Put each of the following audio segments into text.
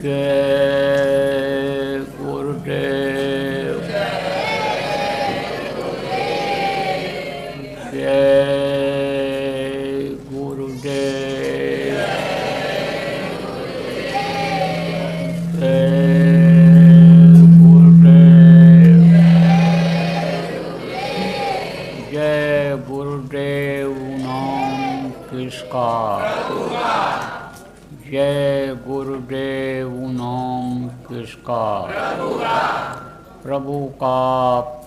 जय गुरुदेव। जय गुरुदेव। जय गुरुदेव। जय गुरुदेव नाम किसका? जय गुरुदेव नाम किसका? प्रभु का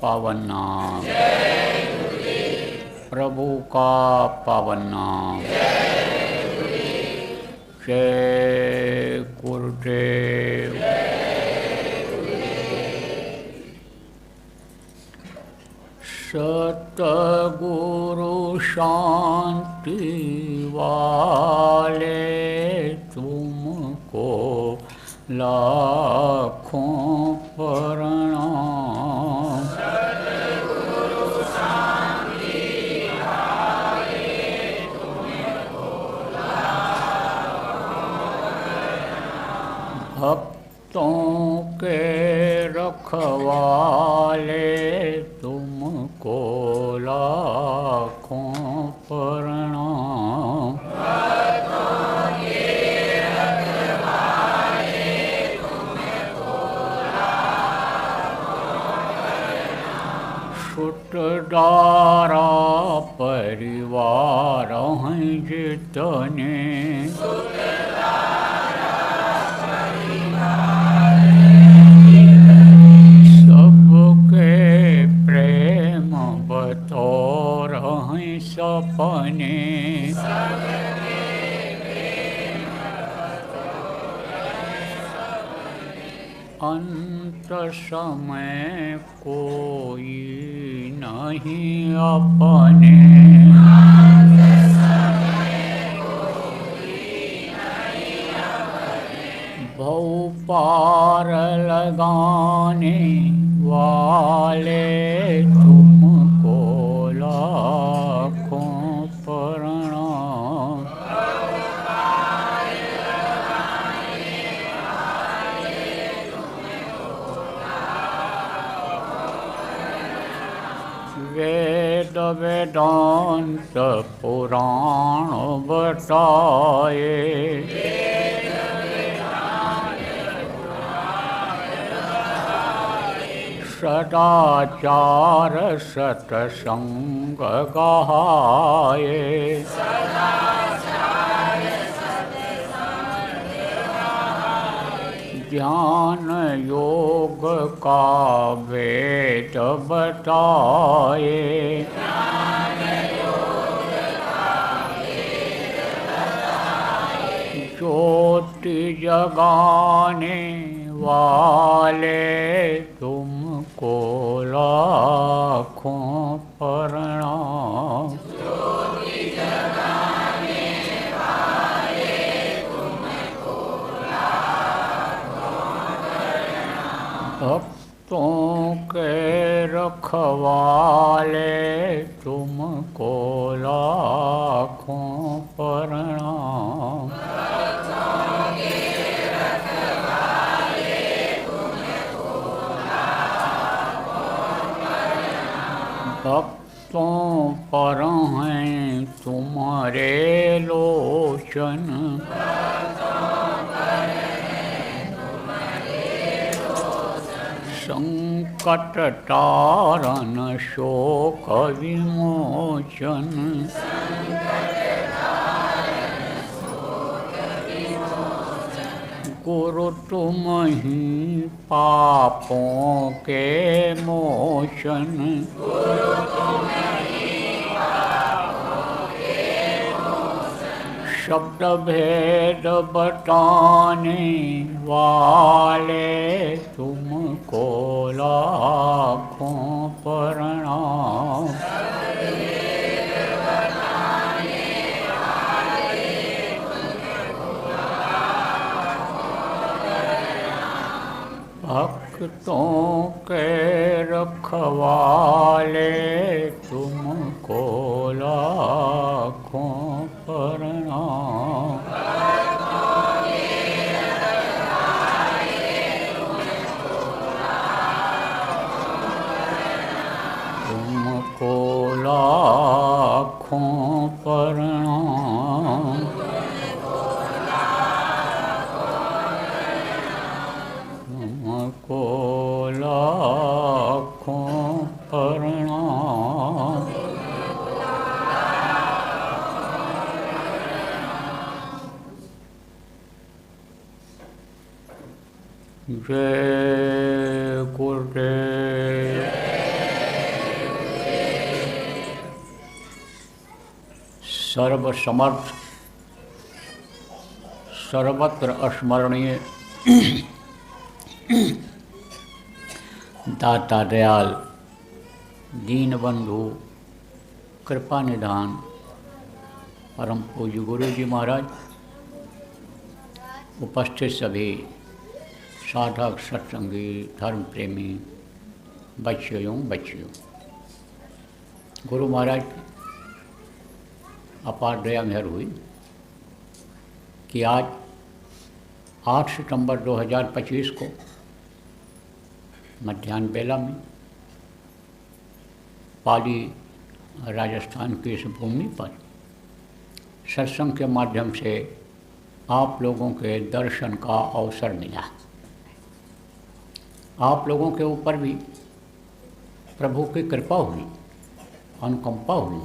पावन नाम। प्रभु का पावन नाम। जय गुरुदेव। सतगुरु शांति वाले तुमको लाखों प्रणाम। सतगुरु शांति वाले तुमको लाखों प्रणाम। भक्तों के रखवाले तुमको लाखों प्रणाम। भक्तों के रखवाले तुमको लाखों प्रणाम। सुतदारा परिवार हैं जितने, बतौर हैं सपने। अंत समय कोई नहीं अपने। भव पार लगाने वाले तुमको लाखों प्रणाम। वेद वेदांत पुराण बताए, सदाचार सतसंग गाये। ज्ञान योग का वेद बताए, ज्योति जगाने वाले तुमको लाखों प्रणाम। ज्योति जगाने वाले तुमको लाखों प्रणाम। भक्तों के रखवाले तुमको लाखों प्रणाम। भक्तों पर हैं तुम्हारे लोचन, संकट तारन शोक विमोचन। गुरु तुम ही पापों के मोचन। शब्द भेद बताने वाले तुमको लाखों प्रणाम। भक्तों के रखवाले तुमको लाखों प्रणाम। जय गुरुदेव। सर्वसमर्थ सर्वत्र स्मरणीय दाता दयाल दीनबंधु कृपा निधान परम पूज्य गुरु जी महाराज, उपस्थित सभी साधक सत्संगी धर्म प्रेमी बच्चियों बच्चियों, गुरु महाराज की अपार दया मेहर हुई कि आज 8 सितंबर 2025 को मध्याह्न बेला में पाली राजस्थान की इस भूमि पर सत्संग के माध्यम से आप लोगों के दर्शन का अवसर मिला। आप लोगों के ऊपर भी प्रभु की कृपा हुई, अनुकंपा हुई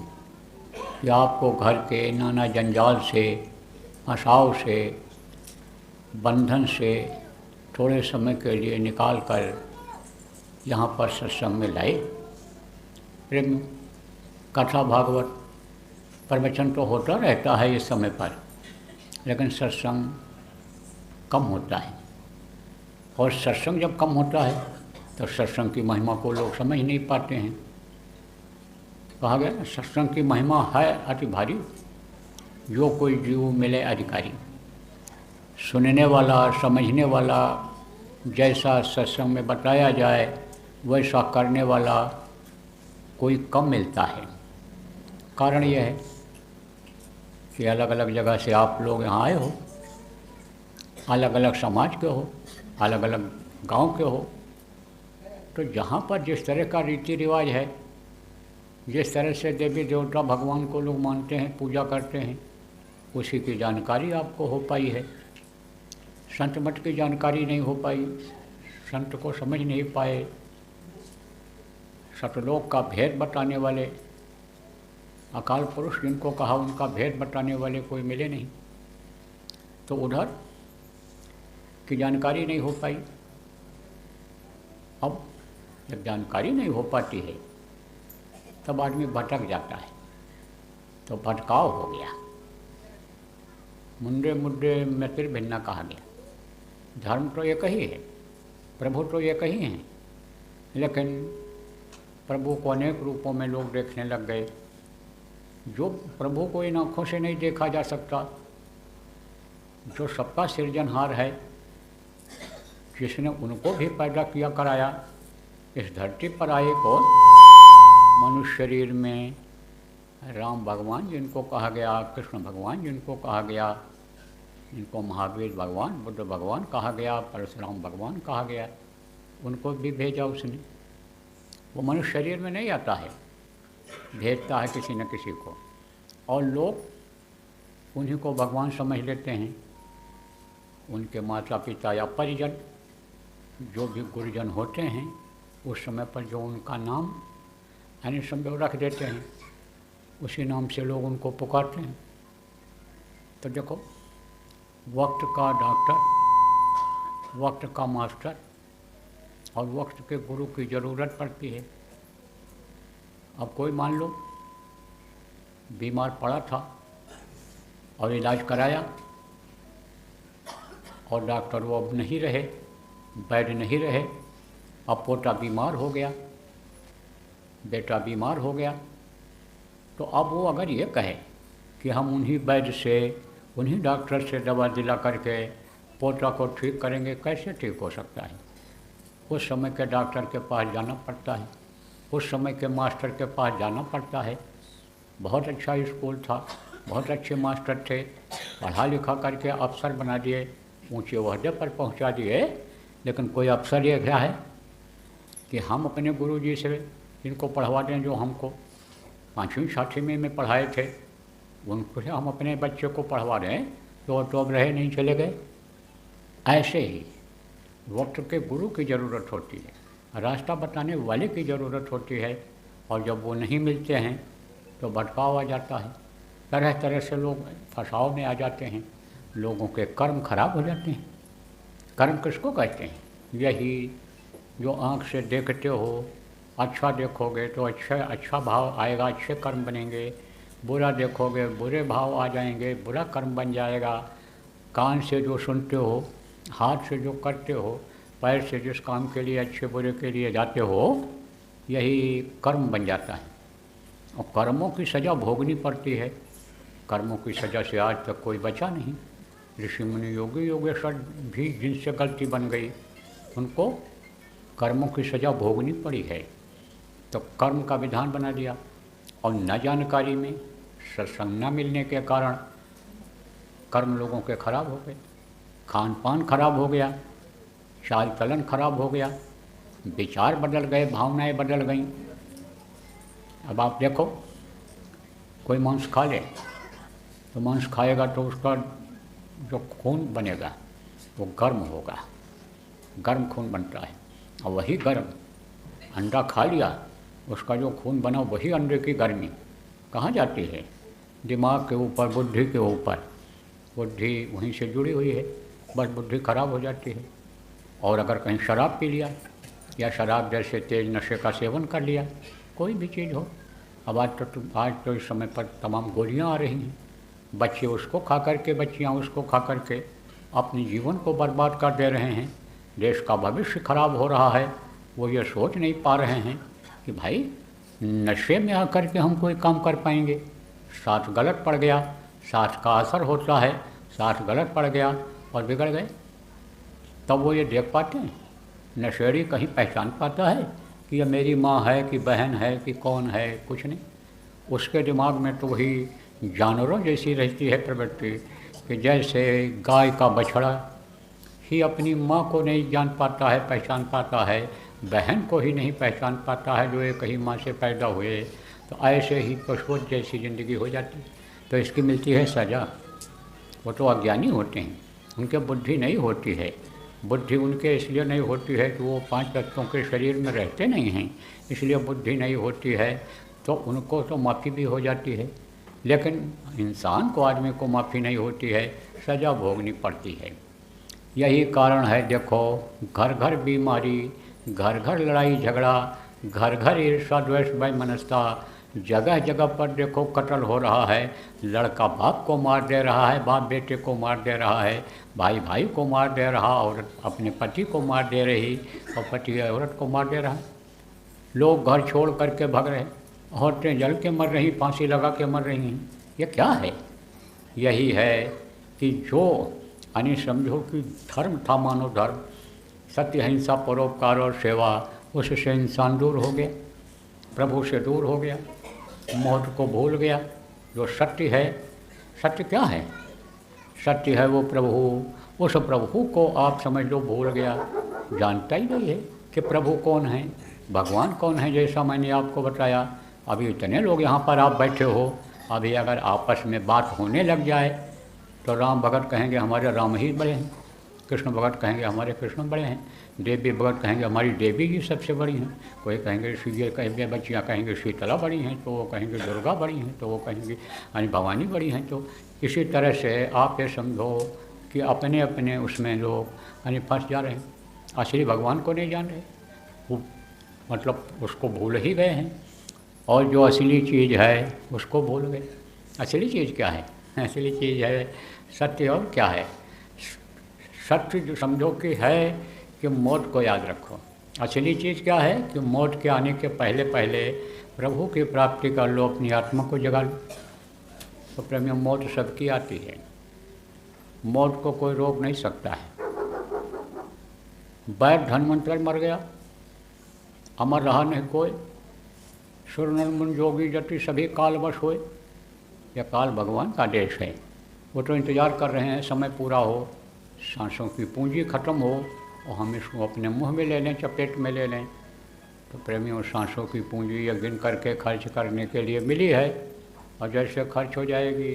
कि आपको घर के नाना जंजाल से, फंसाव से, बंधन से थोड़े समय के लिए निकाल कर यहाँ पर सत्संग में लाए। प्रेम कथा भागवत प्रवचन तो होता रहता है इस समय पर, लेकिन सत्संग कम होता है। और सत्संग जब कम होता है तो सत्संग की महिमा को लोग समझ नहीं पाते हैं। कहा गया ना, सत्संग की महिमा है अति भारी, जो कोई जीव मिले अधिकारी। सुनने वाला, समझने वाला, जैसा सत्संग में बताया जाए वैसा करने वाला कोई कम मिलता है। कारण यह है कि अलग अलग जगह से आप लोग यहाँ आए हो, अलग अलग समाज के हो, अलग अलग गांव के हो, तो जहाँ पर जिस तरह का रीति रिवाज है, जिस तरह से देवी देवता भगवान को लोग मानते हैं, पूजा करते हैं, उसी की जानकारी आपको हो पाई है। संत मठ की जानकारी नहीं हो पाई, संत को समझ नहीं पाए, सतलोक का भेद बताने वाले, अकाल पुरुष जिनको कहा उनका भेद बताने वाले कोई मिले नहीं, तो उधर की जानकारी नहीं हो पाई। अब जब जानकारी नहीं हो पाती है तब आदमी भटक जाता है, तो भटकाव हो गया। मुंडे मुद्दे में फिर भिन्ना कहा गया। धर्म तो एक ही है, प्रभु तो एक ही हैं, लेकिन प्रभु को अनेक रूपों में लोग देखने लग गए। जो प्रभु को इन आँखों से नहीं देखा जा सकता, जो सबका सृजनहार है, जिसने उनको भी पैदा किया कराया, इस धरती पर आए कौन? मनुष्य शरीर में राम भगवान जिनको कहा गया, कृष्ण भगवान जिनको कहा गया, जिनको महावीर भगवान, बुद्ध भगवान कहा गया, परशुराम भगवान कहा गया, उनको भी भेजा उसने। वो मनुष्य शरीर में नहीं आता है, भेजता है किसी न किसी को, और लोग उन्हीं को भगवान समझ लेते हैं। उनके माता पिता या परिजन जो भी गुरुजन होते हैं, उस समय पर जो उनका नाम यानी संभव रख देते हैं, उसी नाम से लोग उनको पुकारते हैं। तो देखो, वक्त का डॉक्टर, वक्त का मास्टर और वक्त के गुरु की ज़रूरत पड़ती है। अब कोई मान लो बीमार पड़ा था और इलाज कराया, और डॉक्टर वो अब नहीं रहे, वैद्य नहीं रहे, अब पोता बीमार हो गया, बेटा बीमार हो गया, तो अब वो अगर ये कहे कि हम उन्हीं वैद्य से, उन्हीं डॉक्टर से दवा दिला करके पोता को ठीक करेंगे, कैसे ठीक हो सकता है? उस समय के डॉक्टर के पास जाना पड़ता है, उस समय के मास्टर के पास जाना पड़ता है। बहुत अच्छा स्कूल था, बहुत अच्छे मास्टर थे, पढ़ा लिखा करके अफसर बना दिए, ऊंचे ओहदे पर पहुंचा दिए, लेकिन कोई अफसर ये क्या है कि हम अपने गुरुजी से इनको पढ़वा दें, जो हमको 5वीं 6वीं में पढ़ाए थे, उनको हम अपने बच्चे को पढ़वा दें, तो अब रहे नहीं, चले गए। ऐसे ही वक्त के गुरु की ज़रूरत होती है, रास्ता बताने वाले की ज़रूरत होती है, और जब वो नहीं मिलते हैं तो भटकाव आ जाता है। तरह तरह से लोग फंसाव में आ जाते हैं, लोगों के कर्म खराब हो जाते हैं। कर्म किसको कहते हैं? यही जो आँख से देखते हो, अच्छा देखोगे तो अच्छा भाव आएगा, अच्छे कर्म बनेंगे। बुरा देखोगे, बुरे भाव आ जाएंगे, बुरा कर्म बन जाएगा। कान से जो सुनते हो, हाथ से जो करते हो, पैर से जिस काम के लिए अच्छे बुरे के लिए जाते हो, यही कर्म बन जाता है। और कर्मों की सज़ा भोगनी पड़ती है। कर्मों की सज़ा से आज तक कोई बचा नहीं। ऋषि मुनि योगी योगेश्वर भी जिनसे गलती बन गई, उनको कर्मों की सज़ा भोगनी पड़ी है। तो कर्म का विधान बना दिया। और न जानकारी में, सत्संग न मिलने के कारण कर्म लोगों के खराब हो गए, खान पान खराब हो गया, चाल चलन खराब हो गया, विचार बदल गए, भावनाएं बदल गईं। अब आप देखो, कोई मांस खा ले तो मांस खाएगा तो उसका जो खून बनेगा वो गर्म होगा, गर्म खून बनता है। और वही गर्म अंडा खा लिया, उसका जो खून बना वही अंडे की गर्मी कहाँ जाती है? दिमाग के ऊपर, बुद्धि के ऊपर। बुद्धि वहीं से जुड़ी हुई है, बस बुद्धि खराब हो जाती है। और अगर कहीं शराब पी लिया या शराब जैसे तेज नशे का सेवन कर लिया, कोई भी चीज़ हो, अब आज तो इस समय पर तमाम गोलियां आ रही हैं। बच्चे उसको खा करके, बच्चियां उसको खा करके अपने जीवन को बर्बाद कर दे रहे हैं। देश का भविष्य खराब हो रहा है। वो ये सोच नहीं पा रहे हैं कि भाई नशे में आकर के हम कोई काम कर पाएंगे। साथ गलत पड़ गया, साथ का असर होता है, साथ गलत पड़ गया और बिगड़ गए। तब वो ये देख पाते हैं। नशेड़ी कहीं पहचान पाता है कि ये मेरी माँ है कि बहन है कि कौन है? कुछ नहीं। उसके दिमाग में तो वही जानवरों जैसी रहती है प्रवृत्ति कि जैसे गाय का बछड़ा ही अपनी माँ को नहीं जान पाता है, पहचान पाता है, बहन को ही नहीं पहचान पाता है जो एक ही माँ से पैदा हुए, तो ऐसे ही पशुओं जैसी ज़िंदगी हो जाती। तो इसकी मिलती है सज़ा। वो तो अज्ञानी होते हैं, उनके बुद्धि नहीं होती है। बुद्धि उनके इसलिए नहीं होती है कि वो 5 तत्वों के शरीर में रहते नहीं हैं, इसलिए बुद्धि नहीं होती है। तो उनको तो माफ़ी भी हो जाती है, लेकिन इंसान को, आदमी को माफ़ी नहीं होती है, सज़ा भोगनी पड़ती है। यही कारण है, देखो, घर घर बीमारी, घर घर लड़ाई झगड़ा, घर घर ईर्ष्या द्वेष वैमनस्यता, जगह जगह पर देखो कत्ल हो रहा है। लड़का बाप को मार दे रहा है, बाप बेटे को मार दे रहा है, भाई भाई को मार दे रहा, औरत अपने पति को मार दे रही और पति औरत को मार दे रहा है। लोग घर छोड़ करके भाग रहे, औरतें जल के मर रही, फांसी लगा के मर रही हैं। ये क्या है? यही है कि जो यानी समझो कि धर्म था, मानव धर्म, सत्य, अहिंसा, परोपकार और सेवा, उससे इंसान दूर हो गया, प्रभु से दूर हो गया, मोह को भूल गया। जो सत्य है, सत्य क्या है? सत्य है वो प्रभु। उस प्रभु को आप समझ लो भूल गया, जानता ही नहीं है कि प्रभु कौन है, भगवान कौन है। जैसा मैंने आपको बताया, अभी इतने लोग यहाँ पर आप बैठे हो, अभी अगर आपस में बात होने लग जाए तो राम भगत कहेंगे हमारे राम ही बड़े हैं, कृष्ण भगत कहेंगे हमारे कृष्ण बड़े हैं, देवी भगत कहेंगे हमारी देवी जी सबसे बड़ी हैं, कोई कहेंगे ये कहेंगे, बच्चियाँ कहेंगे शीतला बड़ी हैं, तो वो कहेंगे दुर्गा बड़ी हैं, तो वो कहेंगे यानी भवानी बड़ी हैं। तो इसी तरह से आप ये समझो कि अपने अपने उसमें लोग यानी फंस जा रहे हैं, असली भगवान को नहीं जान रहे, वो मतलब उसको भूल ही गए हैं। और जो असली चीज़ है उसको भूल गए। असली चीज़ क्या है? असली चीज़ है सत्य। और क्या है सत्य? जो समझो कि है कि मौत को याद रखो। असली चीज़ क्या है कि मौत के आने के पहले पहले प्रभु की प्राप्ति कर लो, अपनी आत्मा को जगा लो। तो प्रेमियों, मौत सबकी आती है, मौत को कोई रोक नहीं सकता है। वैद्य धन्वंतरि मर गया, अमर रहा नहीं कोई। सुर नर मुनि जोगी जति सभी कालवश होए। यह काल भगवान का देश है, वो तो इंतज़ार कर रहे हैं समय पूरा हो, सांसों की पूंजी खत्म हो और हम इसको अपने मुंह में ले लें, चपेट में ले लें। तो प्रेमियों, सांसों की पूंजी यह गिन करके खर्च करने के लिए मिली है, और जैसे खर्च हो जाएगी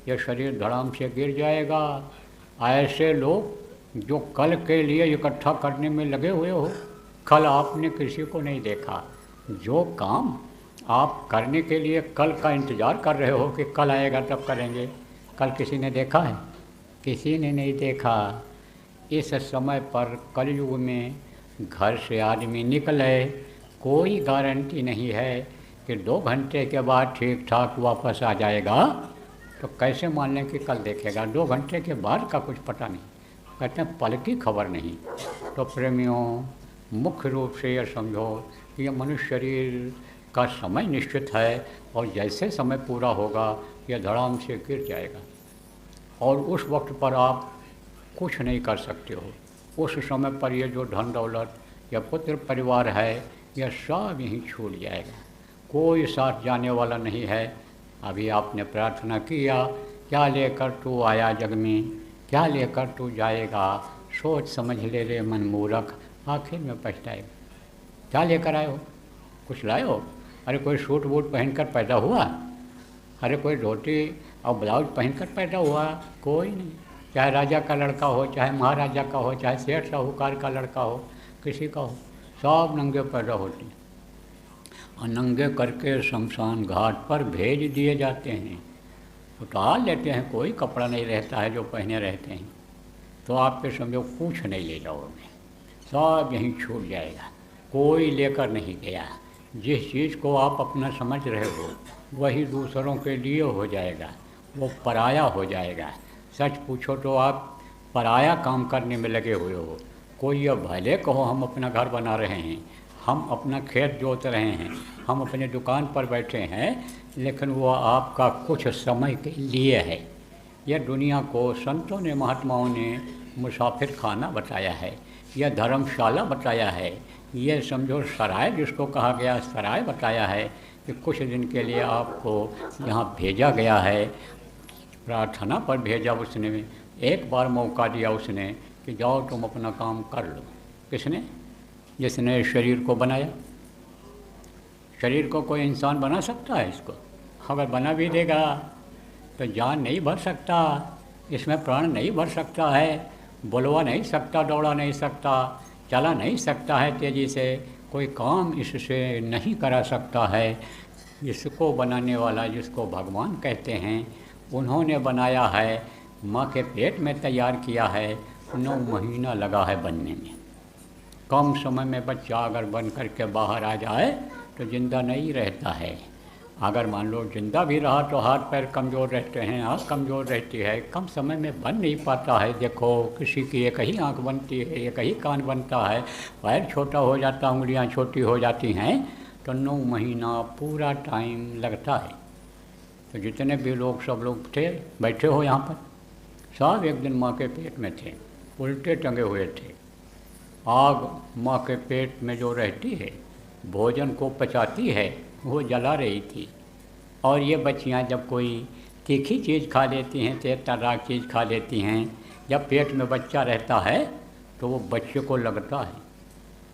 यह शरीर धड़ाम से गिर जाएगा। ऐसे लोग जो कल के लिए इकट्ठा करने में लगे हुए हो, कल आपने किसी को नहीं देखा। जो काम आप करने के लिए कल का इंतज़ार कर रहे हो कि कल आएगा तब करेंगे, कल किसी ने देखा है? किसी ने नहीं देखा। इस समय पर कलयुग में घर से आदमी निकले, कोई गारंटी नहीं है कि 2 घंटे के बाद ठीक ठाक वापस आ जाएगा। तो कैसे मान लें कि कल देखेगा? 2 घंटे के बाद का कुछ पता नहीं, कहते हैं पल की खबर नहीं। तो प्रेमियों, मुख्य रूप से यह समझो कि यह मनुष्य शरीर का समय निश्चित है, और जैसे समय पूरा होगा यह धड़ाम से गिर जाएगा, और उस वक्त पर आप कुछ नहीं कर सकते हो। उस समय पर ये जो धन दौलत या पुत्र परिवार है, यह सब यहीं छूट जाएगा, कोई साथ जाने वाला नहीं है। अभी आपने प्रार्थना किया, क्या लेकर तू आया जग में, क्या लेकर तू जाएगा, सोच समझ ले रे मन मूर्ख, आखिर में पछताएगा। क्या लेकर आए हो? कुछ लाए हो? अरे कोई सूट बूट पहनकर पैदा हुआ? अरे कोई धोती और ब्लाउज पहनकर पैदा हुआ? कोई नहीं। चाहे राजा का लड़का हो, चाहे महाराजा का हो, चाहे सेठ साहूकार का लड़का हो, किसी का हो, सब नंगे पैदा होते हैं और नंगे करके शमशान घाट पर भेज दिए जाते हैं। उतार लेते हैं, कोई कपड़ा नहीं रहता है जो पहने रहते हैं। तो आप पे समझो कुछ नहीं ले जाओगे, सब यहीं छूट जाएगा, कोई लेकर नहीं गया। जिस चीज़ को आप अपना समझ रहे हो वही दूसरों के लिए हो जाएगा, वो पराया हो जाएगा। सच पूछो तो आप पराया काम करने में लगे हुए हो। कोई ये भले कहो हम अपना घर बना रहे हैं, हम अपना खेत जोत रहे हैं, हम अपने दुकान पर बैठे हैं, लेकिन वो आपका कुछ समय के लिए है। यह दुनिया को संतों ने, महात्माओं ने मुसाफिर खाना बताया है, यह धर्मशाला बताया है, यह समझो सराय जिसको कहा गया सराय बताया है कि कुछ दिन के लिए आपको यहाँ भेजा गया है। प्रार्थना पर भेजा उसने, एक बार मौका दिया उसने कि जाओ तुम अपना काम कर लो। किसने? जिसने शरीर को बनाया। शरीर को कोई इंसान बना सकता है? इसको अगर बना भी देगा तो जान नहीं भर सकता, इसमें प्राण नहीं भर सकता है, बुलवा नहीं सकता, दौड़ा नहीं सकता, चला नहीं सकता है तेज़ी से, कोई काम इससे नहीं करा सकता है। इसको बनाने वाला, जिसको भगवान कहते हैं, उन्होंने बनाया है, माँ के पेट में तैयार किया है, 9 महीना लगा है बनने में। कम समय में बच्चा अगर बन करके बाहर आ जाए तो ज़िंदा नहीं रहता है। अगर मान लो जिंदा भी रहा तो हाथ पैर कमज़ोर रहते हैं, आँख कमज़ोर रहती है, कम समय में बन नहीं पाता है। देखो किसी की एक ही आँख बनती है, एक ही कान बनता है, पैर छोटा हो जाता, उंगलियाँ छोटी हो जाती हैं, तो 9 महीना पूरा टाइम लगता है। तो जितने भी लोग, सब लोग थे बैठे हो यहाँ पर, सब एक दिन माँ के पेट में थे, उल्टे टंगे हुए थे। आग माँ के पेट में जो रहती है, भोजन को पचाती है, वो जला रही थी। और ये बच्चियाँ जब कोई तीखी चीज़ खा लेती हैं, तेज तर्राक चीज़ खा लेती हैं, जब पेट में बच्चा रहता है तो वो बच्चे को लगता है।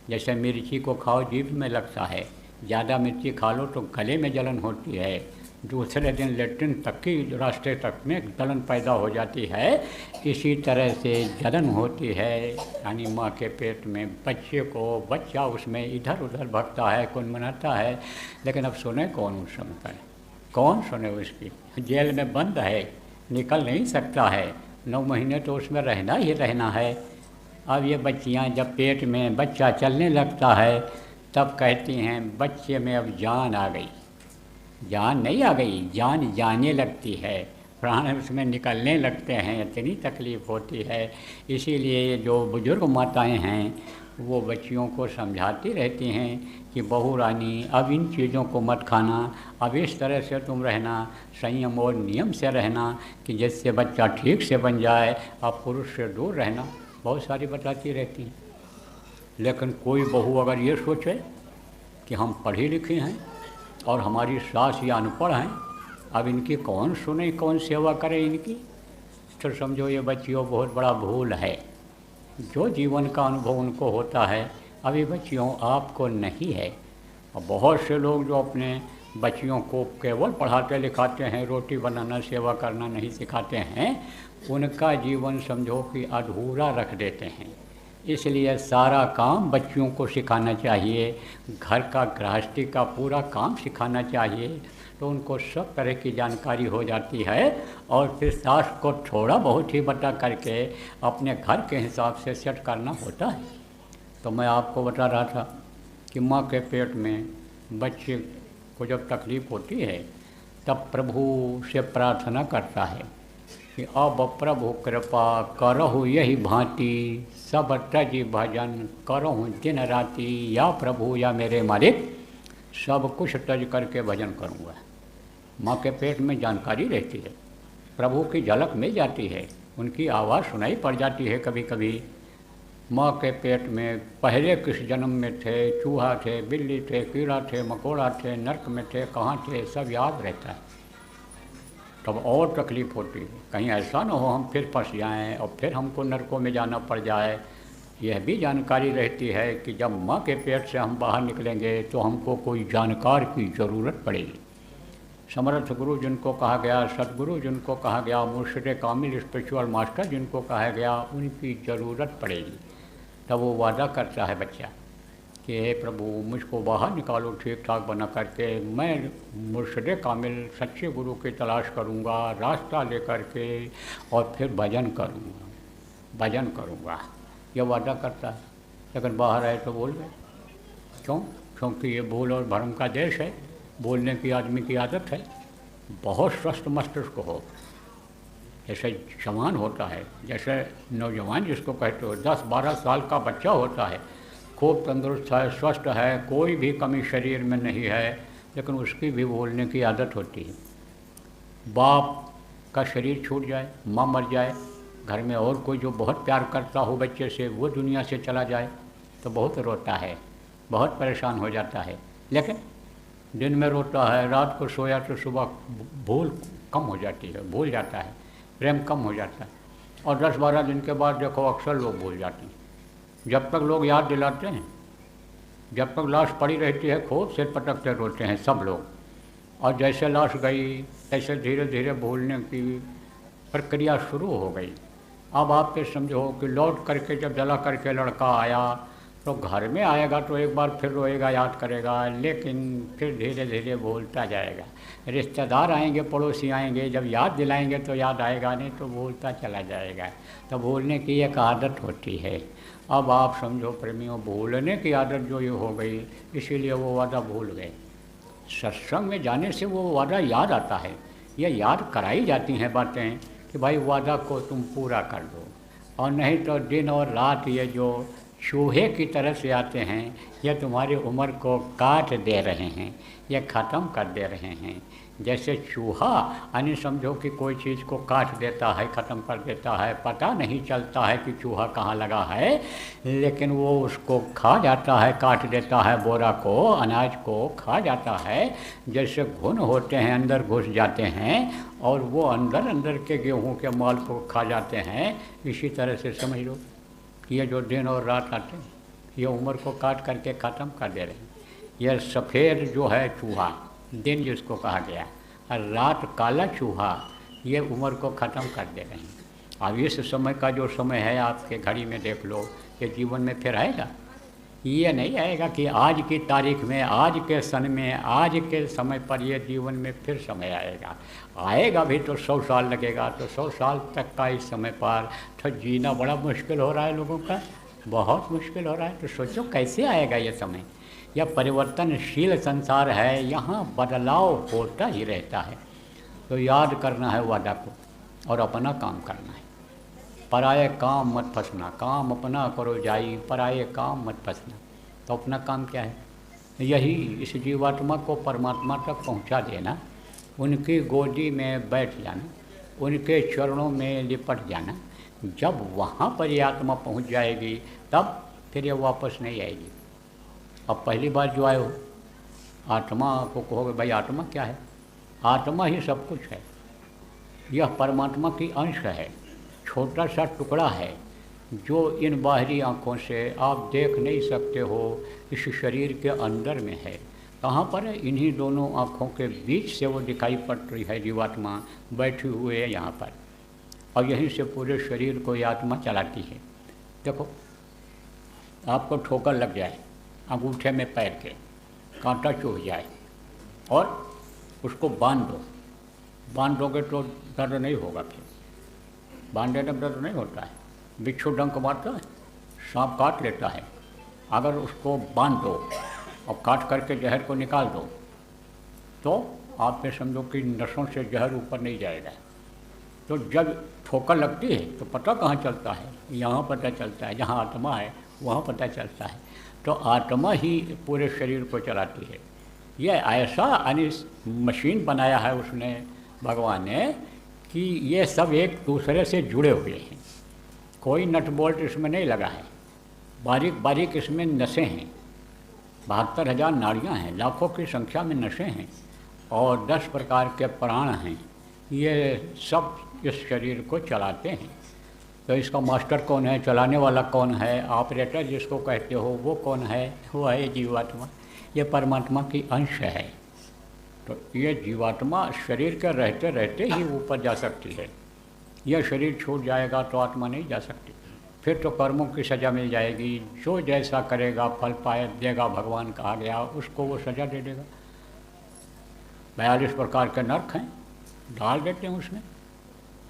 जैसे मिर्ची को खाओ जीभ में लगता है, ज़्यादा मिर्ची खा लो तो गले में जलन होती है, दूसरे दिन लेट्रिन तक की रास्ते तक में जलन पैदा हो जाती है। इसी तरह से जलन होती है, यानी माँ के पेट में बच्चे को, बच्चा उसमें इधर उधर भगता है, कौन मनाता है, लेकिन अब सुने कौन उस समय पर, कौन सुने उसकी? जेल में बंद है, निकल नहीं सकता है, 9 महीने तो उसमें रहना ही रहना है। अब ये बच्चियाँ जब पेट में बच्चा चलने लगता है तब कहती हैं बच्चे में अब जान आ गई। जान नहीं आ गई, जान जाने लगती है, प्राण उसमें निकलने लगते हैं, इतनी तकलीफ़ होती है। इसीलिए जो बुजुर्ग माताएं हैं वो बच्चियों को समझाती रहती हैं कि बहू रानी अब इन चीज़ों को मत खाना, अब इस तरह से तुम रहना, संयम और नियम से रहना कि जिससे बच्चा ठीक से बन जाए, अब पुरुष से दूर रहना, बहुत सारी बताती रहती हैं। लेकिन कोई बहू अगर ये सोचे कि हम पढ़ी लिखी हैं और हमारी सास या अनपढ़ हैं, अब इनकी कौन सुने, कौन सेवा करे इनकी, तो समझो ये बच्चियों बहुत बड़ा भूल है। जो जीवन का अनुभव उनको होता है अभी बच्चियों आपको नहीं है। और बहुत से लोग जो अपने बच्चियों को केवल पढ़ाते लिखाते हैं, रोटी बनाना सेवा करना नहीं सिखाते हैं, उनका जीवन समझो कि अधूरा रख देते हैं। इसलिए सारा काम बच्चियों को सिखाना चाहिए, घर का गृहस्थी का पूरा काम सिखाना चाहिए, तो उनको सब तरह की जानकारी हो जाती है और फिर शास्त्र को थोड़ा बहुत ही बता करके अपने घर के हिसाब से सेट करना होता है। तो मैं आपको बता रहा था कि माँ के पेट में बच्चे को जब तकलीफ़ होती है तब प्रभु से प्रार्थना करता है कि अब प्रभु कृपा करहु यही भांति सब तजी भजन करहु दिन राति, या प्रभु या मेरे मालिक सब कुछ तज करके भजन करूँगा। माँ के पेट में जानकारी रहती है, प्रभु की झलक मिल जाती है, उनकी आवाज़ सुनाई पड़ जाती है। कभी कभी माँ के पेट में पहले किस जन्म में थे, चूहा थे, बिल्ली थे, कीड़ा थे, मकोड़ा थे, नर्क में थे, कहाँ थे, सब याद रहता है। तब और तकलीफ़ होती है, कहीं ऐसा ना हो हम फिर फंस जाएं और फिर हमको नरकों में जाना पड़ जाए। यह भी जानकारी रहती है कि जब माँ के पेट से हम बाहर निकलेंगे तो हमको कोई जानकार की ज़रूरत पड़ेगी। समर्थ गुरु जिनको कहा गया, सदगुरु जिनको कहा गया, मुर्शिद कामिल स्पिरिचुअल मास्टर जिनको कहा गया, उनकी ज़रूरत पड़ेगी। तब वो वादा करता है बच्चा कि हे प्रभु मुझको बाहर निकालो ठीक ठाक बना करके, मैं मुर्शिद कामिल सच्चे गुरु की तलाश करूँगा, रास्ता लेकर के और फिर भजन करूँगा। ये वादा करता है। लेकिन बाहर आए तो बोल गए। क्यों? क्योंकि ये भूल और भ्रम का देश है। बोलने की आदमी की आदत है। बहुत स्वस्थ मस्तिष्क हो, जैसे जवान होता है, जैसे नौजवान जिसको कहते हो, 10-12 साल का बच्चा होता है, खूब तंदुरुस्त है, स्वस्थ है, कोई भी कमी शरीर में नहीं है, लेकिन उसकी भी बोलने की आदत होती है। बाप का शरीर छूट जाए, माँ मर जाए, घर में और कोई जो बहुत प्यार करता हो बच्चे से वो दुनिया से चला जाए तो बहुत रोता है, बहुत परेशान हो जाता है। लेकिन दिन में रोता है, रात को सोया तो सुबह भूल कम हो जाती है, भूल जाता है, प्रेम कम हो जाता है। और 10-12 दिन के बाद देखो अक्सर लोग भूल जाते हैं। जब तक लोग याद दिलाते हैं, जब तक लाश पड़ी रहती है खूब सिर पटकते रोते हैं सब लोग, और जैसे लाश गई तैसे धीरे धीरे भूलने की प्रक्रिया शुरू हो गई। अब आप फिर समझो कि लौट करके जब जला करके लड़का आया तो घर में आएगा तो एक बार फिर रोएगा, याद करेगा, लेकिन फिर धीरे धीरे भूलता जाएगा। रिश्तेदार आएंगे, पड़ोसी आएंगे, जब याद दिलाएंगे तो याद आएगा, नहीं तो भूलता चला जाएगा। तो भूलने की एक आदत होती है। अब आप समझो प्रेमियों, भूलने की आदत जो ये हो गई, इसीलिए वो वादा भूल गए। सत्संग में जाने से वो वादा याद आता है, ये याद कराई जाती हैं बातें कि भाई वादा को तुम पूरा कर दो, और नहीं तो दिन और रात ये जो चूहे की तरह से आते हैं, ये तुम्हारी उम्र को काट दे रहे हैं, ये ख़त्म कर दे रहे हैं। जैसे चूहा यानी समझो कि कोई चीज़ को काट देता है, ख़त्म कर देता है, पता नहीं चलता है कि चूहा कहाँ लगा है, लेकिन वो उसको खा जाता है, काट देता है, बोरा को, अनाज को खा जाता है। जैसे घुन होते हैं अंदर घुस जाते हैं और वो अंदर अंदर के गेहूँ के माल को खा जाते हैं, इसी तरह से समझ लो ये जो दिन और रात आते हैं ये उम्र को काट करके ख़त्म कर दे रहे हैं। यह सफ़ेद जो है चूहा, दिन जिसको कहा गया, और रात काला चूहा, ये उम्र को ख़त्म कर दे रहे हैं। अब इस समय का जो समय है आपके घड़ी में देख लो, ये जीवन में फिर आएगा? ये नहीं आएगा कि आज की तारीख में, आज के सन में, आज के समय पर ये जीवन में फिर समय आएगा। आएगा भी तो 100 साल लगेगा, तो 100 साल तक का इस समय पर तो जीना बड़ा मुश्किल हो रहा है लोगों का, बहुत मुश्किल हो रहा है। तो सोचो कैसे आएगा ये समय। यह परिवर्तनशील संसार है, यहाँ बदलाव होता ही रहता है। तो याद करना है वादा को और अपना काम करना है। पराये काम मत फंसना, काम अपना करो जाई, पराये काम मत फंसना। तो अपना काम क्या है? यही इस जीवात्मा को परमात्मा तक पहुंचा देना, उनकी गोदी में बैठ जाना, उनके चरणों में लिपट जाना। जब वहाँ पर ये आत्मा पहुँच जाएगी तब फिर ये वापस नहीं आएगी। अब पहली बार जो आए हो, आत्मा को कहोगे भाई आत्मा क्या है? आत्मा ही सब कुछ है। यह परमात्मा की अंश है, छोटा सा टुकड़ा है जो इन बाहरी आँखों से आप देख नहीं सकते हो, इस शरीर के अंदर में है। कहाँ पर है? इन्हीं दोनों आँखों के बीच से वो दिखाई पड़ रही है जीवात्मा, बैठी हुए है यहाँ पर, और यहीं से पूरे शरीर को ये आत्मा चलाती है। देखो आपको ठोकर लग जाए अंगूठे में पैर के, कांटा चुभ जाए और उसको बांध दो, बांध दोगे तो दर्द नहीं होगा। फिर बांधने में दर्द नहीं होता है। बिच्छू डंक मारता है, सांप काट लेता है, अगर उसको बांध दो और काट करके जहर को निकाल दो तो आप ये समझो कि नसों से जहर ऊपर नहीं जाएगा। तो जब ठोकर लगती है तो पता कहाँ चलता है? यहाँ पता चलता है, जहाँ आत्मा है वहाँ पता चलता है। तो आत्मा ही पूरे शरीर को चलाती है। यह ऐसा मशीन बनाया है उसने, भगवान ने, कि ये सब एक दूसरे से जुड़े हुए हैं। कोई नट बोल्ट इसमें नहीं लगा है, बारीक बारीक इसमें नसें हैं। 72,000 नाड़ियाँ हैं, लाखों की संख्या में नसें हैं और 10 प्रकार के प्राण हैं। ये सब इस शरीर को चलाते हैं। तो इसका मास्टर कौन है, चलाने वाला कौन है, ऑपरेटर जिसको कहते हो वो कौन है? वो है जीवात्मा। ये परमात्मा की अंश है। तो ये जीवात्मा शरीर के रहते रहते ही ऊपर जा सकती है। यह शरीर छूट जाएगा तो आत्मा नहीं जा सकती। फिर तो कर्मों की सज़ा मिल जाएगी। जो जैसा करेगा फल पाए देगा, भगवान कहा गया, उसको वो सज़ा दे देगा। 42 प्रकार के नरक हैं, डाल देते हैं उसमें।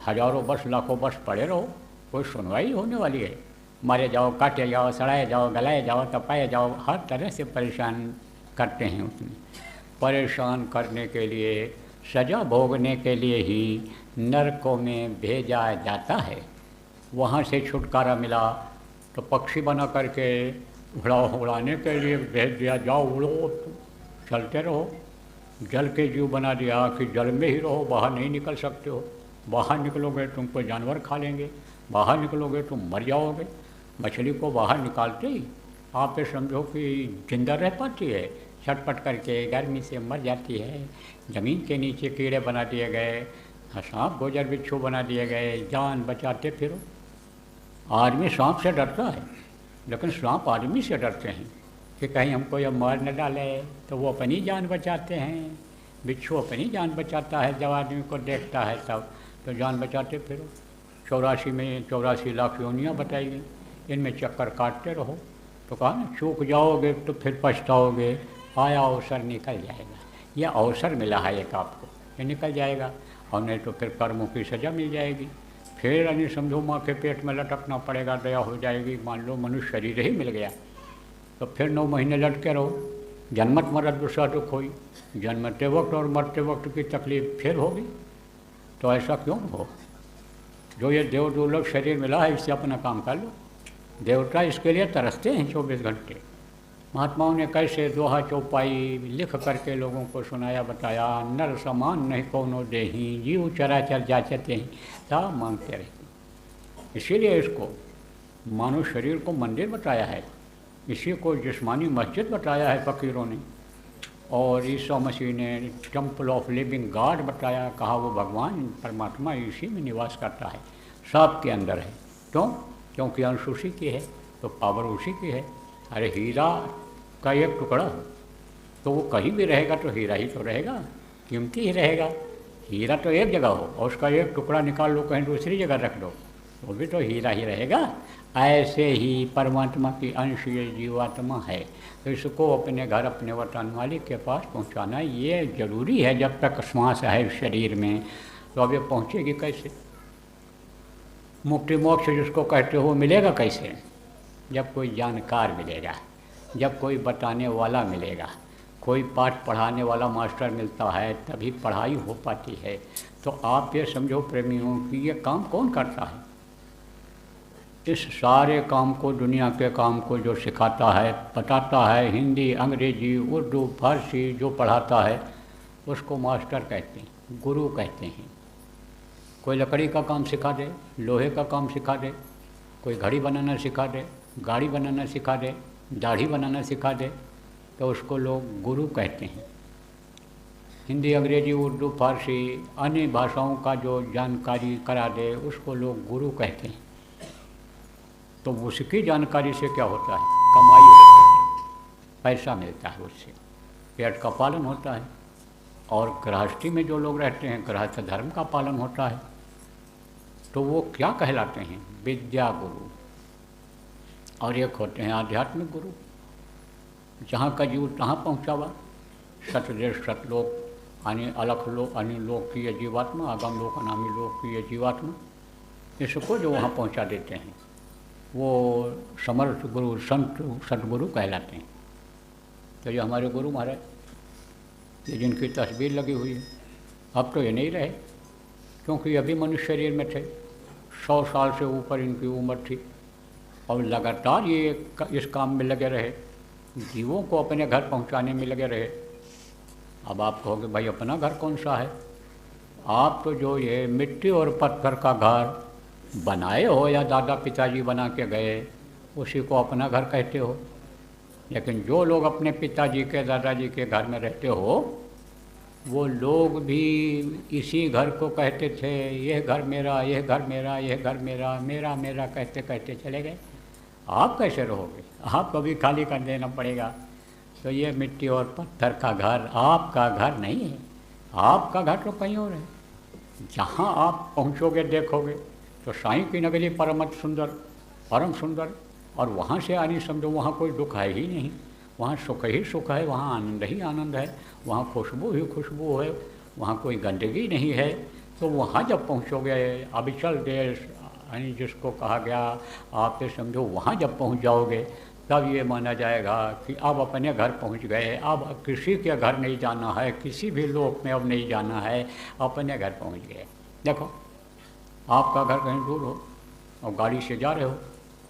हजारों वर्ष लाखों वर्ष पड़े रहो, कोई सुनवाई होने वाली है? मारे जाओ, काटे जाओ, सड़ाए जाओ, गलाए जाओ, तपाए जाओ, हर तरह से परेशान करते हैं उसमें। परेशान करने के लिए, सज़ा भोगने के लिए ही नरकों में भेजा जाता है। वहाँ से छुटकारा मिला तो पक्षी बना करके उड़ाने के लिए भेज दिया, जाओ उड़ो, चलते रहो। जल के जीव बना दिया कि जल में ही रहो, बाहर नहीं निकल सकते हो। बाहर निकलोगे तुमको जानवर खा लेंगे, बाहर निकलोगे तुम मर जाओगे। मछली को बाहर निकालते ही आप ये समझो कि जिंदा रह पाती है, छटपट करके गर्मी से मर जाती है। ज़मीन के नीचे कीड़े बना दिए गए, सांप गोजर बिच्छू बना दिए गए, जान बचाते फिरो। आदमी सांप से डरता है, लेकिन सांप आदमी से डरते हैं कि कहीं हमको यह मार न डाले, तो वो अपनी जान बचाते हैं। बिच्छू अपनी जान बचाता है, जब आदमी को देखता है तब तो जान बचाते फिरो। 84 में 84 लाख योनियाँ बताई गई, इनमें चक्कर काटते रहो। तो कहा ना, चूक जाओगे तो फिर पछताओगे, आया अवसर निकल जाएगा। यह अवसर मिला है एक आपको, ये निकल जाएगा, और नहीं तो फिर कर्मों की सज़ा मिल जाएगी। फिर यानी समझो माँ के पेट में लटकना पड़ेगा, दया हो जाएगी। मान लो मनुष्य शरीर ही मिल गया तो फिर 9 महीने लटके रहो। जन्मत मरत दूसरा दुख होई, जन्मते वक्त और मरते वक्त की तकलीफ फिर होगी। तो ऐसा क्यों हो? जो ये देव दुर्लभ शरीर मिला है, इससे अपना काम कर लो। देवता इसके लिए तरसते हैं 24 घंटे। महात्माओं ने कैसे दोहा चौपाई लिख करके लोगों को सुनाया, बताया। नर समान नहीं कौनो देही, जीव चराचर जाचते हैं, ता मांगते रहते। इसीलिए इसको मानव शरीर को मंदिर बताया है, इसी को जिस्मानी मस्जिद बताया है फकीरों ने, और ईसा मसीह ने टेम्पल ऑफ लिविंग गॉड बताया। कहा वो भगवान परमात्मा इसी में निवास करता है, सब के अंदर है। क्यों? क्योंकि अंश उसी की है, तो पावर उसी की है। अरे हीरा का एक टुकड़ा हो तो वो कहीं भी रहेगा तो हीरा ही तो रहेगा, कीमती ही रहेगा। हीरा तो एक जगह हो और उसका एक टुकड़ा निकाल लो, कहीं दूसरी जगह रख दो, वो भी तो हीरा ही रहेगा। ऐसे ही परमात्मा की अंश ये जीवात्मा है, तो इसको अपने घर, अपने वतन मालिक के पास पहुंचाना ये जरूरी है। जब तक श्वास है शरीर में, तो अब ये पहुँचेगी कैसे? मुक्ति मोक्ष जिसको कहते हो मिलेगा कैसे? जब कोई जानकार मिलेगा, जब कोई बताने वाला मिलेगा, कोई पाठ पढ़ाने वाला मास्टर मिलता है, तभी पढ़ाई हो पाती है। तो आप ये समझो प्रेमियों कि ये काम कौन करता है? इस सारे काम को, दुनिया के काम को जो सिखाता है, बताता है, हिंदी, अंग्रेजी, उर्दू, फारसी जो पढ़ाता है, उसको मास्टर कहते हैं, गुरु कहते हैं। कोई लकड़ी का काम सिखा दे, लोहे का काम सिखा दे, कोई घड़ी बनाना सिखा दे, गाड़ी बनाना सिखा दे, दाढ़ी बनाना सिखा दे, तो उसको लोग गुरु कहते हैं। हिंदी, अंग्रेजी, उर्दू, फारसी, अन्य भाषाओं का जो जानकारी करा दे, उसको लोग गुरु कहते हैं। तो उसकी जानकारी से क्या होता है? कमाई होती है, पैसा मिलता है, उससे पेट का पालन होता है। और गृहस्थी में जो लोग रहते हैं, गृहस्थ धर्म का पालन होता है। तो वो क्या कहलाते हैं? विद्या गुरु। और एक होते हैं आध्यात्मिक गुरु। जहाँ का जीव तहाँ पहुँचावा, सतदेश सतलोक अलख लोक अनिलोकीय जीवात्मा, आगम लोक अनामी लोकीय जीवात्मा, इसको जो वहाँ पहुँचा देते हैं वो समर्थ गुरु संत सतगुरु कहलाते हैं। तो ये हमारे गुरु महाराज, ये जिनकी तस्वीर लगी हुई है, अब तो ये नहीं रहे क्योंकि अभी मनुष्य शरीर में थे, 100 साल से ऊपर इनकी उम्र थी और लगातार ये इस काम में लगे रहे, जीवों को अपने घर पहुंचाने में लगे रहे। अब आप कहोगे भाई अपना घर कौन सा है, आप तो जो ये मिट्टी और पत्थर का घर बनाए हो या दादा पिताजी बना के गए उसी को अपना घर कहते हो। लेकिन जो लोग अपने पिताजी के दादाजी के घर में रहते हो वो लोग भी इसी घर को कहते थे यह घर मेरा, यह घर मेरा, यह घर मेरा, मेरा मेरा कहते कहते चले गए। आप कैसे रहोगे, आपको भी खाली कर देना पड़ेगा। तो ये मिट्टी और पत्थर का घर आपका घर नहीं है, आपका घर तो कहीं और है। जहाँ आप पहुँचोगे देखोगे तो साईं की नगरी परमत सुंदर, परम सुंदर, और वहाँ से आनी समझो वहाँ कोई दुख है ही नहीं, वहाँ सुख ही सुख है, वहाँ आनंद ही आनंद है, वहाँ खुशबू ही खुशबू है, वहाँ कोई गंदगी नहीं है। तो वहाँ जब पहुँचोगे अविचल देश यानी जिसको कहा गया, आप ये समझो वहाँ जब पहुँच जाओगे तब ये माना जाएगा कि अब अपने घर पहुँच गए, अब किसी के घर नहीं जाना है, किसी भी लोक में अब नहीं जाना है, अपने घर पहुँच गए। देखो आपका घर कहीं दूर हो और गाड़ी से जा रहे हो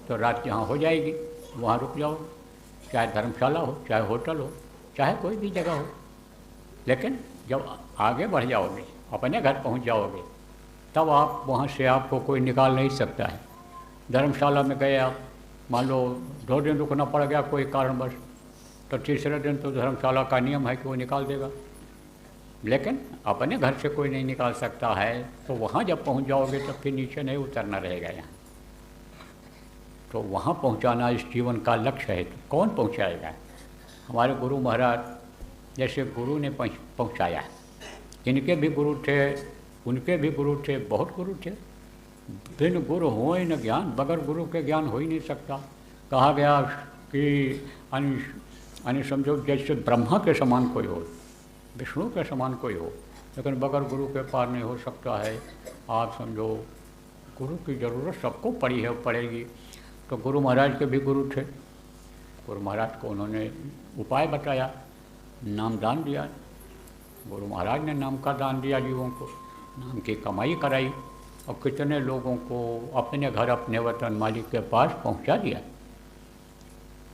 तो रात जहाँ हो जाएगी वहाँ रुक जाओ, चाहे धर्मशाला हो, चाहे होटल हो, चाहे कोई भी जगह हो। लेकिन जब आगे बढ़ जाओगे, अपने घर पहुँच जाओगे, तब आप वहाँ से आपको कोई निकाल नहीं सकता है। धर्मशाला में गए आप, मान लो 2 दिन रुकना पड़ गया कोई कारणवश, तो तीसरे दिन तो धर्मशाला का नियम है कि वो निकाल देगा। लेकिन अपने घर से कोई नहीं निकाल सकता है। तो वहाँ जब पहुँच जाओगे तो फिर नीचे नहीं उतरना रहेगा यहाँ। तो वहाँ पहुँचाना इस जीवन का लक्ष्य है। तो कौन पहुँचाएगा? हमारे गुरु महाराज जैसे गुरु ने पहुँचाया। इनके भी गुरु थे, उनके भी गुरु थे, बहुत गुरु थे। बिन गुरु हो ही न ज्ञान, बगैर गुरु के ज्ञान हो ही नहीं सकता। कहा गया कि अन्य समझो जैसे ब्रह्मा के समान कोई हो, विष्णु के समान कोई हो, लेकिन बगैर गुरु के पार नहीं हो सकता है। आप समझो गुरु की ज़रूरत सबको पड़ी है, पड़ेगी। तो गुरु महाराज के भी गुरु थे। गुरु महाराज को उन्होंने उपाय बताया, नाम दान दिया। गुरु महाराज ने नाम का दान दिया जीवों को, नाम की कमाई कराई और कितने लोगों को अपने घर, अपने वतन मालिक के पास पहुंचा दिया।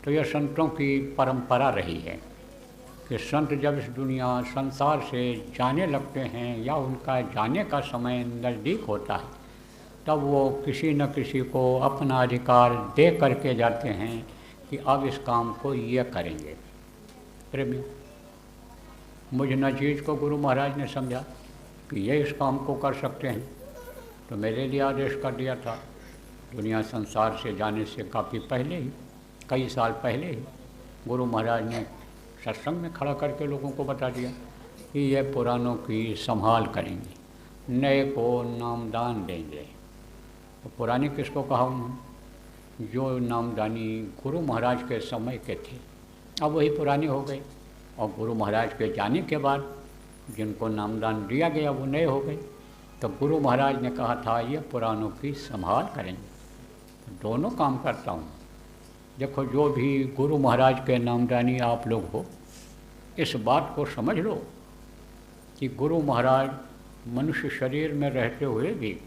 तो यह संतों की परंपरा रही है कि संत जब इस दुनिया संसार से जाने लगते हैं या उनका जाने का समय नज़दीक होता है, तब वो किसी न किसी को अपना अधिकार दे करके जाते हैं कि अब इस काम को ये करेंगे। प्रेमियों, मुझ नजीज को गुरु महाराज ने समझा कि ये इस काम को कर सकते हैं, तो मेरे लिए आदेश कर दिया था। दुनिया संसार से जाने से काफ़ी पहले ही, कई साल पहले ही गुरु महाराज ने सत्संग में खड़ा करके लोगों को बता दिया कि ये पुरानों की संभाल करेंगे, नए को नामदान देंगे। तो पुराने किसको कहा उन्होंने? जो नामदानी गुरु महाराज के समय के थे, अब वही पुराने हो गए। और गुरु महाराज के जाने के बाद जिनको नामदान दिया गया वो नए हो गए। तो गुरु महाराज ने कहा था ये पुरानों की संभाल करेंगे। तो दोनों काम करता हूँ। देखो, जो भी गुरु महाराज के नामदानी आप लोग हो, इस बात को समझ लो कि गुरु महाराज मनुष्य शरीर में रहते हुए भी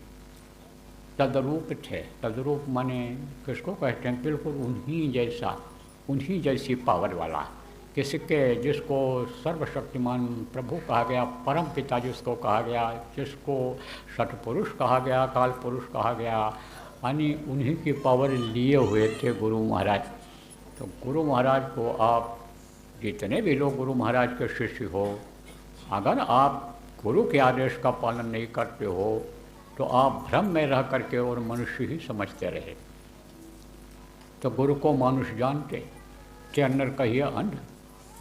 तद्रूप थे। तद्रूप माने किसको कहते हैं? बिल्कुल उन्हीं जैसा, उन्हीं जैसी पावर वाला, किसके, जिसको सर्वशक्तिमान प्रभु कहा गया, परम पिता जिसको कहा गया, जिसको सतपुरुष कहा गया, काल पुरुष कहा गया, यानी उन्हीं की पावर लिए हुए थे गुरु महाराज। तो गुरु महाराज को आप जितने भी लोग गुरु महाराज के शिष्य हो, अगर आप गुरु के आदेश का पालन नहीं करते हो तो आप भ्रम में रह करके और मनुष्य ही समझते रहे। तो गुरु को मानुष जानते के अंदर कहिए अंध,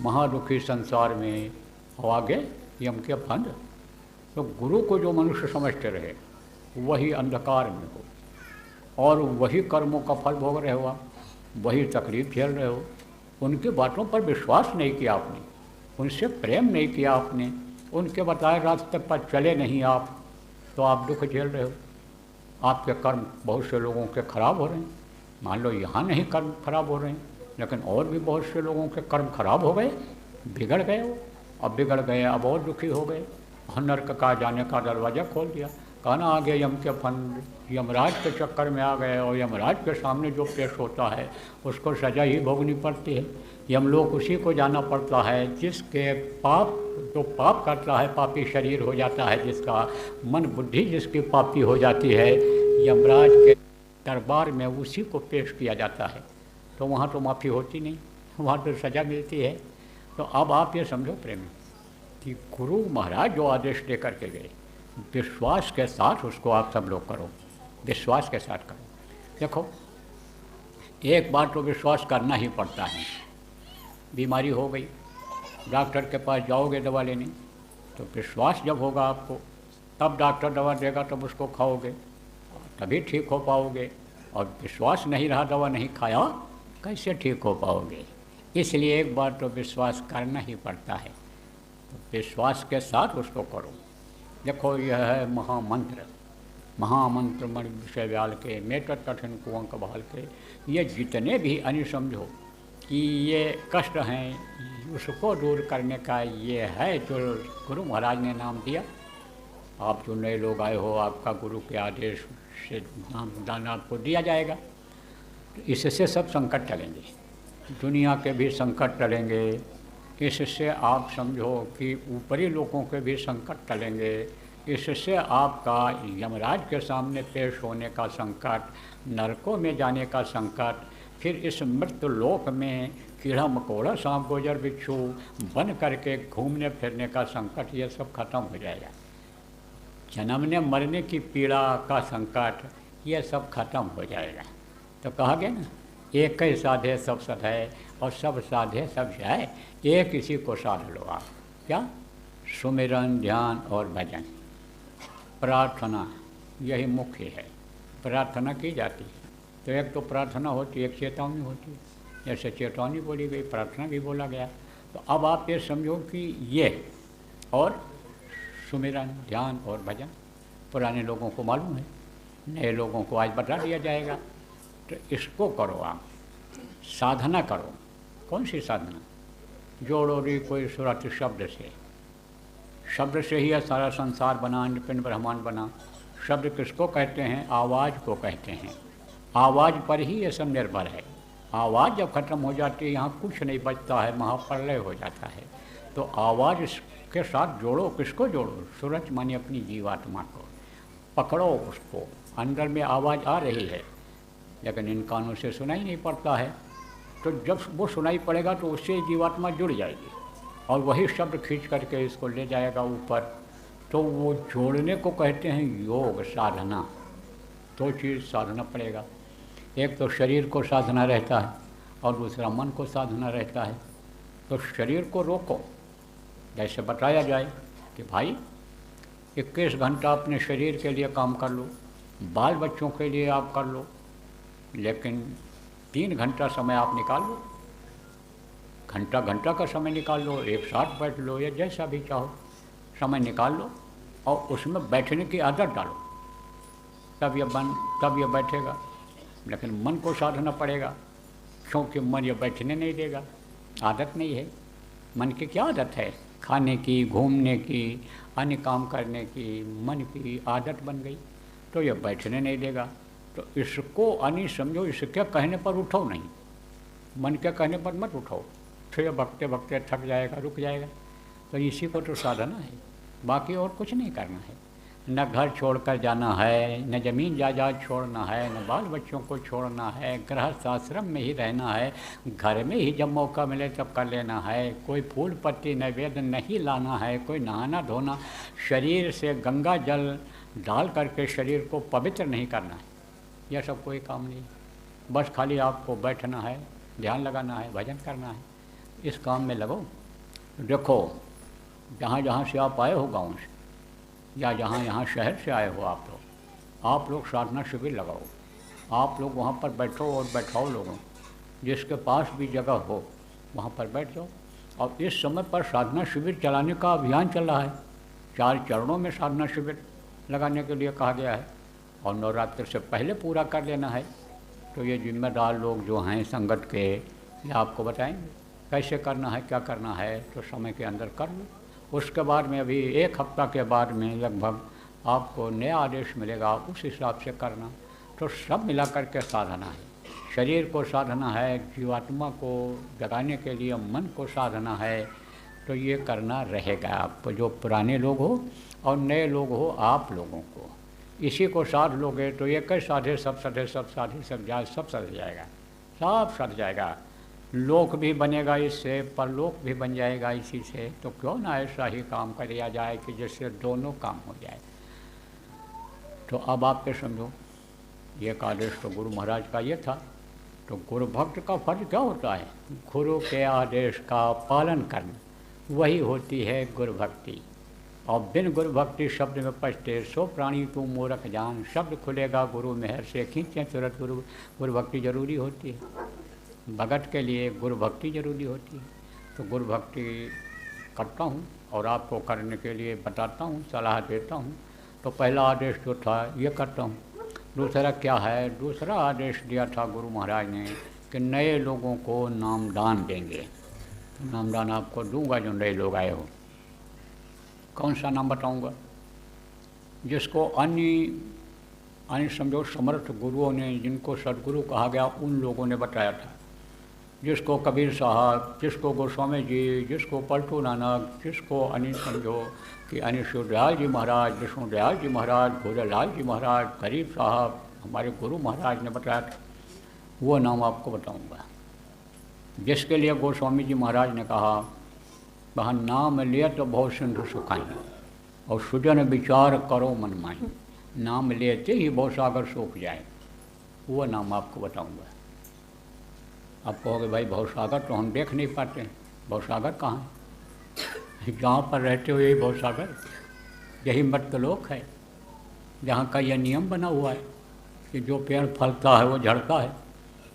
महादुखी संसार में हो आगे यम के फंद। तो गुरु को जो मनुष्य समझते रहे वही अंधकार में हो और वही कर्मों का फल भोग रहे हो, आप वही तकलीफ झेल रहे हो। उनकी बातों पर विश्वास नहीं किया आपने, उनसे प्रेम नहीं किया आपने, उनके बताए रास्ते पर चले नहीं आप, तो आप दुख झेल रहे हो। आपके कर्म बहुत से लोगों के खराब हो रहे हैं। मान लो यहाँ नहीं कर्म खराब हो रहे हैं, लेकिन और भी बहुत से लोगों के कर्म खराब हो गए, बिगड़ गए वो। अब बिगड़ गए, अब और दुखी हो गए। नरक का जाने का दरवाज़ा खोल दिया। कहना आ गया यम के फंड, यमराज के चक्कर में आ गए, और यमराज के सामने जो पेश होता है उसको सज़ा ही भोगनी पड़ती है। यमलोक उसी को जाना पड़ता है जिसके पाप, जो पाप करता है, पापी शरीर हो जाता है, जिसका मन बुद्धि जिसकी पापी हो जाती है, यमराज के दरबार में उसी को पेश किया जाता है। तो वहाँ तो माफ़ी होती नहीं, वहाँ तो सज़ा मिलती है। तो अब आप ये समझो प्रेमी कि गुरु महाराज जो आदेश दे करके गए, विश्वास के साथ उसको आप सब लोग करो, विश्वास के साथ करो। देखो, एक बार तो विश्वास करना ही पड़ता है। बीमारी हो गई, डॉक्टर के पास जाओगे दवा लेने, तो विश्वास जब होगा आपको, तब डॉक्टर दवा देगा, तब उसको खाओगे, तभी ठीक हो पाओगे। और विश्वास नहीं रहा, दवा नहीं खाया, कैसे ठीक हो पाओगे? इसलिए एक बार तो विश्वास करना ही पड़ता है। तो विश्वास के साथ उसको करो। देखो, यह है महामंत्र, महामंत्र मणि विषय व्याल के, मेटत कठिन कुंक बहाल के। ये जितने भी अनि समझो कि ये कष्ट हैं, उसको दूर करने का ये है जो गुरु महाराज ने नाम दिया। आप जो नए लोग आए हो, आपका गुरु के आदेश से नाम दान आपको दिया जाएगा। तो इससे सब संकट टलेंगे, दुनिया के भी संकट टलेंगे। इससे आप समझो कि ऊपरी लोगों के भी संकट टलेंगे। इससे आपका यमराज के सामने पेश होने का संकट, नरकों में जाने का संकट, फिर इस मृत्यु लोक में कीड़ा मकोड़ा सांप गोजर बिच्छू बन करके घूमने फिरने का संकट, ये सब खत्म हो जाएगा। जन्मने मरने की पीड़ा का संकट, ये सब खत्म हो जाएगा। तो कहा गया ना, एक ही साधे सब सधाए, और सब साधे सब जाए। एक इसी को साध लो आप, क्या? सुमिरन, ध्यान और भजन, प्रार्थना, यही मुख्य है। प्रार्थना की जाती है। तो एक तो प्रार्थना होती है, एक चेतावनी होती है। जैसे चेतावनी बोली गई, प्रार्थना भी बोला गया। तो अब आप ये समझो कि ये और सुमिरन, ध्यान और भजन पुराने लोगों को मालूम है, नए लोगों को आज बता दिया जाएगा। तो इसको करो आप, साधना करो। कौन सी साधना? जोड़ो री कोई सुरत शब्द से, शब्द से ही सारा संसार बना, पिंड ब्रह्मांड बना। शब्द किसको कहते हैं? आवाज़ को कहते हैं। आवाज़ पर ही ये सब निर्भर है। आवाज़ जब खत्म हो जाती है, यहाँ कुछ नहीं बचता है, महाप्रलय हो जाता है। तो आवाज़ के साथ जोड़ो। किसको जोड़ो? सूरज माने अपनी जीवात्मा को पकड़ो, उसको। अंदर में आवाज़ आ रही है, लेकिन इन कानों से सुनाई नहीं पड़ता है। तो जब वो सुनाई पड़ेगा तो उससे जीवात्मा जुड़ जाएगी, और वही शब्द खींच करके इसको ले जाएगा ऊपर। तो वो जोड़ने को कहते हैं योग, साधना। दो चीज़ साधना पड़ेगा। एक तो शरीर को साधना रहता है, और दूसरा मन को साधना रहता है। तो शरीर को रोको, जैसे बताया जाए कि भाई 21 घंटा अपने शरीर के लिए काम कर लो, बाल बच्चों के लिए आप कर लो, लेकिन 3 घंटा समय आप निकाल लो। घंटा घंटा का समय निकाल लो, एक साथ बैठ लो, या जैसा भी चाहो समय निकाल लो, और उसमें बैठने की आदत डालो। तब ये बैठेगा। लेकिन मन को साधना पड़ेगा, क्योंकि मन ये बैठने नहीं देगा। आदत नहीं है। मन की क्या आदत है? खाने की, घूमने की, अन्य काम करने की मन की आदत बन गई, तो ये बैठने नहीं देगा। तो इसको अन्य समझो, इसके कहने पर उठो नहीं, मन के कहने पर मत उठो। फिर भगते भगते थक जाएगा, रुक जाएगा। तो इसी को तो साधना है, बाकी और कुछ नहीं करना है। न घर छोड़कर जाना है, न ज़मीन जायदाद छोड़ना है, न बाल बच्चों को छोड़ना है, गृहस्थ आश्रम में ही रहना है, घर में ही जब मौका मिले तब कर लेना है। कोई फूल पत्ती नैवेद्य नहीं लाना है, कोई नहाना धोना, शरीर से गंगा जल डाल करके शरीर को पवित्र नहीं करना है। यह सब कोई काम नहीं। बस खाली आपको बैठना है, ध्यान लगाना है, भजन करना है, इस काम में लगो। देखो, जहाँ जहाँ से आप आए हो गाँव से, या जहाँ यहाँ शहर से आए हो आप लोग साधना शिविर लगाओ। आप लोग वहाँ पर बैठो और बैठाओ लोगों, जिसके पास भी जगह हो वहाँ पर बैठ जाओ। और इस समय पर साधना शिविर चलाने का अभियान चल रहा है। 4 चरणों में साधना शिविर लगाने के लिए कहा गया है और नवरात्र से पहले पूरा कर लेना है। तो ये जिम्मेदार लोग जो हैं संगत के, ये आपको बताएंगे कैसे करना है, क्या करना है, तो समय के अंदर कर लो। उसके बाद में अभी 1 हफ्ता के बाद में लगभग आपको नया आदेश मिलेगा, उस हिसाब से करना। तो सब मिला कर के साधना है, शरीर को साधना है, जीवात्मा को जगाने के लिए मन को साधना है। तो ये करना रहेगा आपको, जो पुराने लोग हो और नए लोग हो, आप लोगों को इसी को साध लोगे तो ये कई साधे सब सधे, सब साधे सब जाए, सब सध जाएगा, सब सध जाएगा। लोक भी बनेगा इससे, परलोक भी बन जाएगा इसी से। तो क्यों ना ऐसा ही काम किया जाए कि जिससे दोनों काम हो जाए। तो अब आप पे समझो, ये आदेश तो गुरु महाराज का ये था। तो गुरु भक्त का फर्ज क्या होता है? गुरु के आदेश का पालन करना, वही होती है गुरु भक्ति। और बिन गुरु भक्ति शब्द में पछते, सो प्राणी तू मूर्ख जान। शब्द खुलेगा गुरु मेहर से, खींचे तुरंत गुरु भक्ति जरूरी होती है। भगत के लिए गुरु भक्ति जरूरी होती है। तो गुरु भक्ति करता हूँ और आपको करने के लिए बताता हूँ, सलाह देता हूँ। तो पहला आदेश जो था ये करता हूँ। दूसरा क्या है? दूसरा आदेश दिया था गुरु महाराज ने कि नए लोगों को नामदान देंगे। तो नामदान आपको दूंगा जो नए लोग आए हो। कौन सा नाम बताऊंगा? जिसको अन्य समझो समर्थ गुरुओं ने, जिनको सदगुरु कहा गया, उन लोगों ने बताया था। जिसको कबीर साहब, जिसको गोस्वामी जी, जिसको पलटू नानक, जिसको अन्य समझो कि अन्य शिवदयाल जी महाराज, विष्णुदयाल जी महाराज, गोरेलाल जी महाराज, गरीब साहब, हमारे गुरु महाराज ने बताया था, वो नाम आपको बताऊंगा। जिसके लिए गोस्वामी जी महाराज ने कहा, वह नाम लिए तो बहुत सिंधु सुखाई, और सुजन विचार करो मन माही। नाम लेते ही भवसागर सूख जाए, वो नाम आपको बताऊंगा। आप कहोगे भाई भवसागर तो हम देख नहीं पाते, भवसागर कहाँ है? जहाँ पर रहते हो यही भवसागर, यही मर्तलोक है, जहाँ का यह नियम बना हुआ है कि जो पेड़ फलता है वो झड़ता है,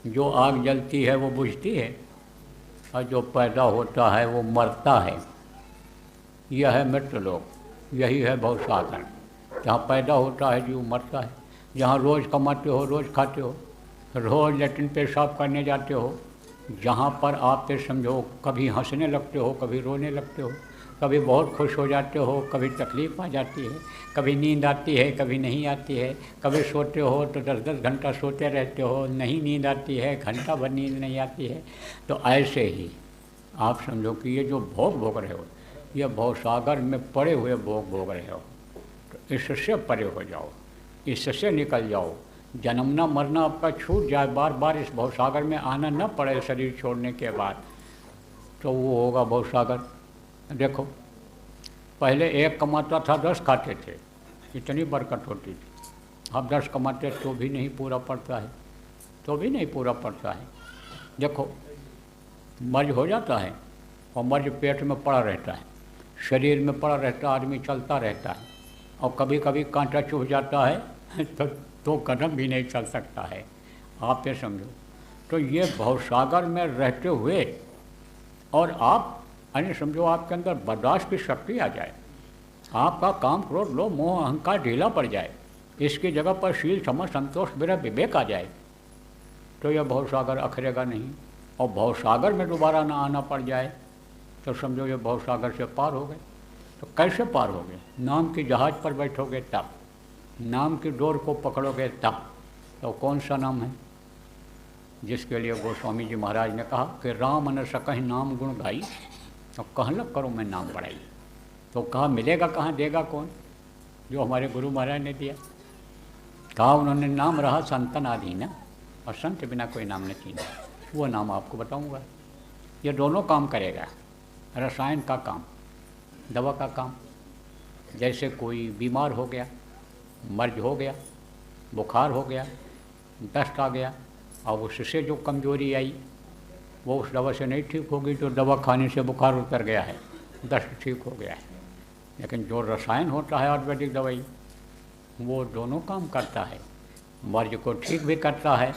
जो आग जलती है वो बुझती है, और जो पैदा होता है वो मरता है। यह है मृत्यलोक, यही है भवसागर। जहाँ पैदा होता है जीव मरता है, जहाँ रोज़ कमाते हो, रोज़ खाते हो, रोज़ लेटरिन पेशाब करने जाते हो, जहाँ पर आप पे समझो कभी हंसने लगते हो, कभी रोने लगते हो, कभी बहुत खुश हो जाते हो, कभी तकलीफ आ जाती है, कभी नींद आती है, कभी नहीं आती है, कभी सोते हो तो 10-10 घंटा सोते रहते हो, नहीं नींद आती है, घंटा भर नींद नहीं आती है। तो ऐसे ही आप समझो कि ये जो भोग भोग रहे हो, ये भवसागर में पड़े हुए भोग भोग रहे हो। तो इससे परे हो जाओ, इससे निकल जाओ, जन्मना मरना आपका छूट जाए, बार बार इस भवसागर में आना न पड़े शरीर छोड़ने के बाद, तो वो होगा भवसागर। देखो पहले 1 कमाता था, 10 खाते थे, इतनी बरकत होती थी। अब 10 कमाते तो भी नहीं पूरा पड़ता है, तो भी नहीं पूरा पड़ता है। देखो मर्ज हो जाता है और मर्ज पेट में पड़ा रहता है, शरीर में पड़ा रहता है, आदमी चलता रहता है, और कभी कभी कांटा चुभ जाता है तो कदम भी नहीं चल सकता है। आप ये समझो। तो ये भवसागर में रहते हुए और आप यानी समझो आपके अंदर बर्दाश्त की शक्ति आ जाए, आपका काम क्रोध लोभ मोह अहंकार ढीला पड़ जाए, इसकी जगह पर शील क्षमा संतोष विरह विवेक आ जाए, तो यह भवसागर अखरेगा नहीं। और भवसागर में दोबारा ना आना पड़ जाए तो समझो ये भवसागर से पार हो गए। तो कैसे पार हो गए? नाम की जहाज़ पर बैठोगे तब, नाम की डोर को पकड़ोगे तब। तो कौन सा नाम है? जिसके लिए गोस्वामी जी महाराज ने कहा कि राम न सकहि नाम गुण गाई, तो कहलक करो मैं नाम बढ़ाई। तो कहा मिलेगा कहाँ, देगा कौन? जो हमारे गुरु महाराज ने दिया। कहा उन्होंने नाम रहा संतन आधीन, और संत बिना कोई नाम न चीना। वो नाम आपको बताऊंगा। ये दोनों काम करेगा, रसायन का काम, दवा का काम। जैसे कोई बीमार हो गया, मर्ज हो गया, बुखार हो गया, दस्त आ गया, और उससे जो कमजोरी आई वो उस दवा से नहीं ठीक होगी, तो दवा खाने से बुखार उतर गया है, दस्त ठीक हो गया है। लेकिन जो रसायन होता है आयुर्वेदिक दवाई, वो दोनों काम करता है, मर्ज को ठीक भी करता है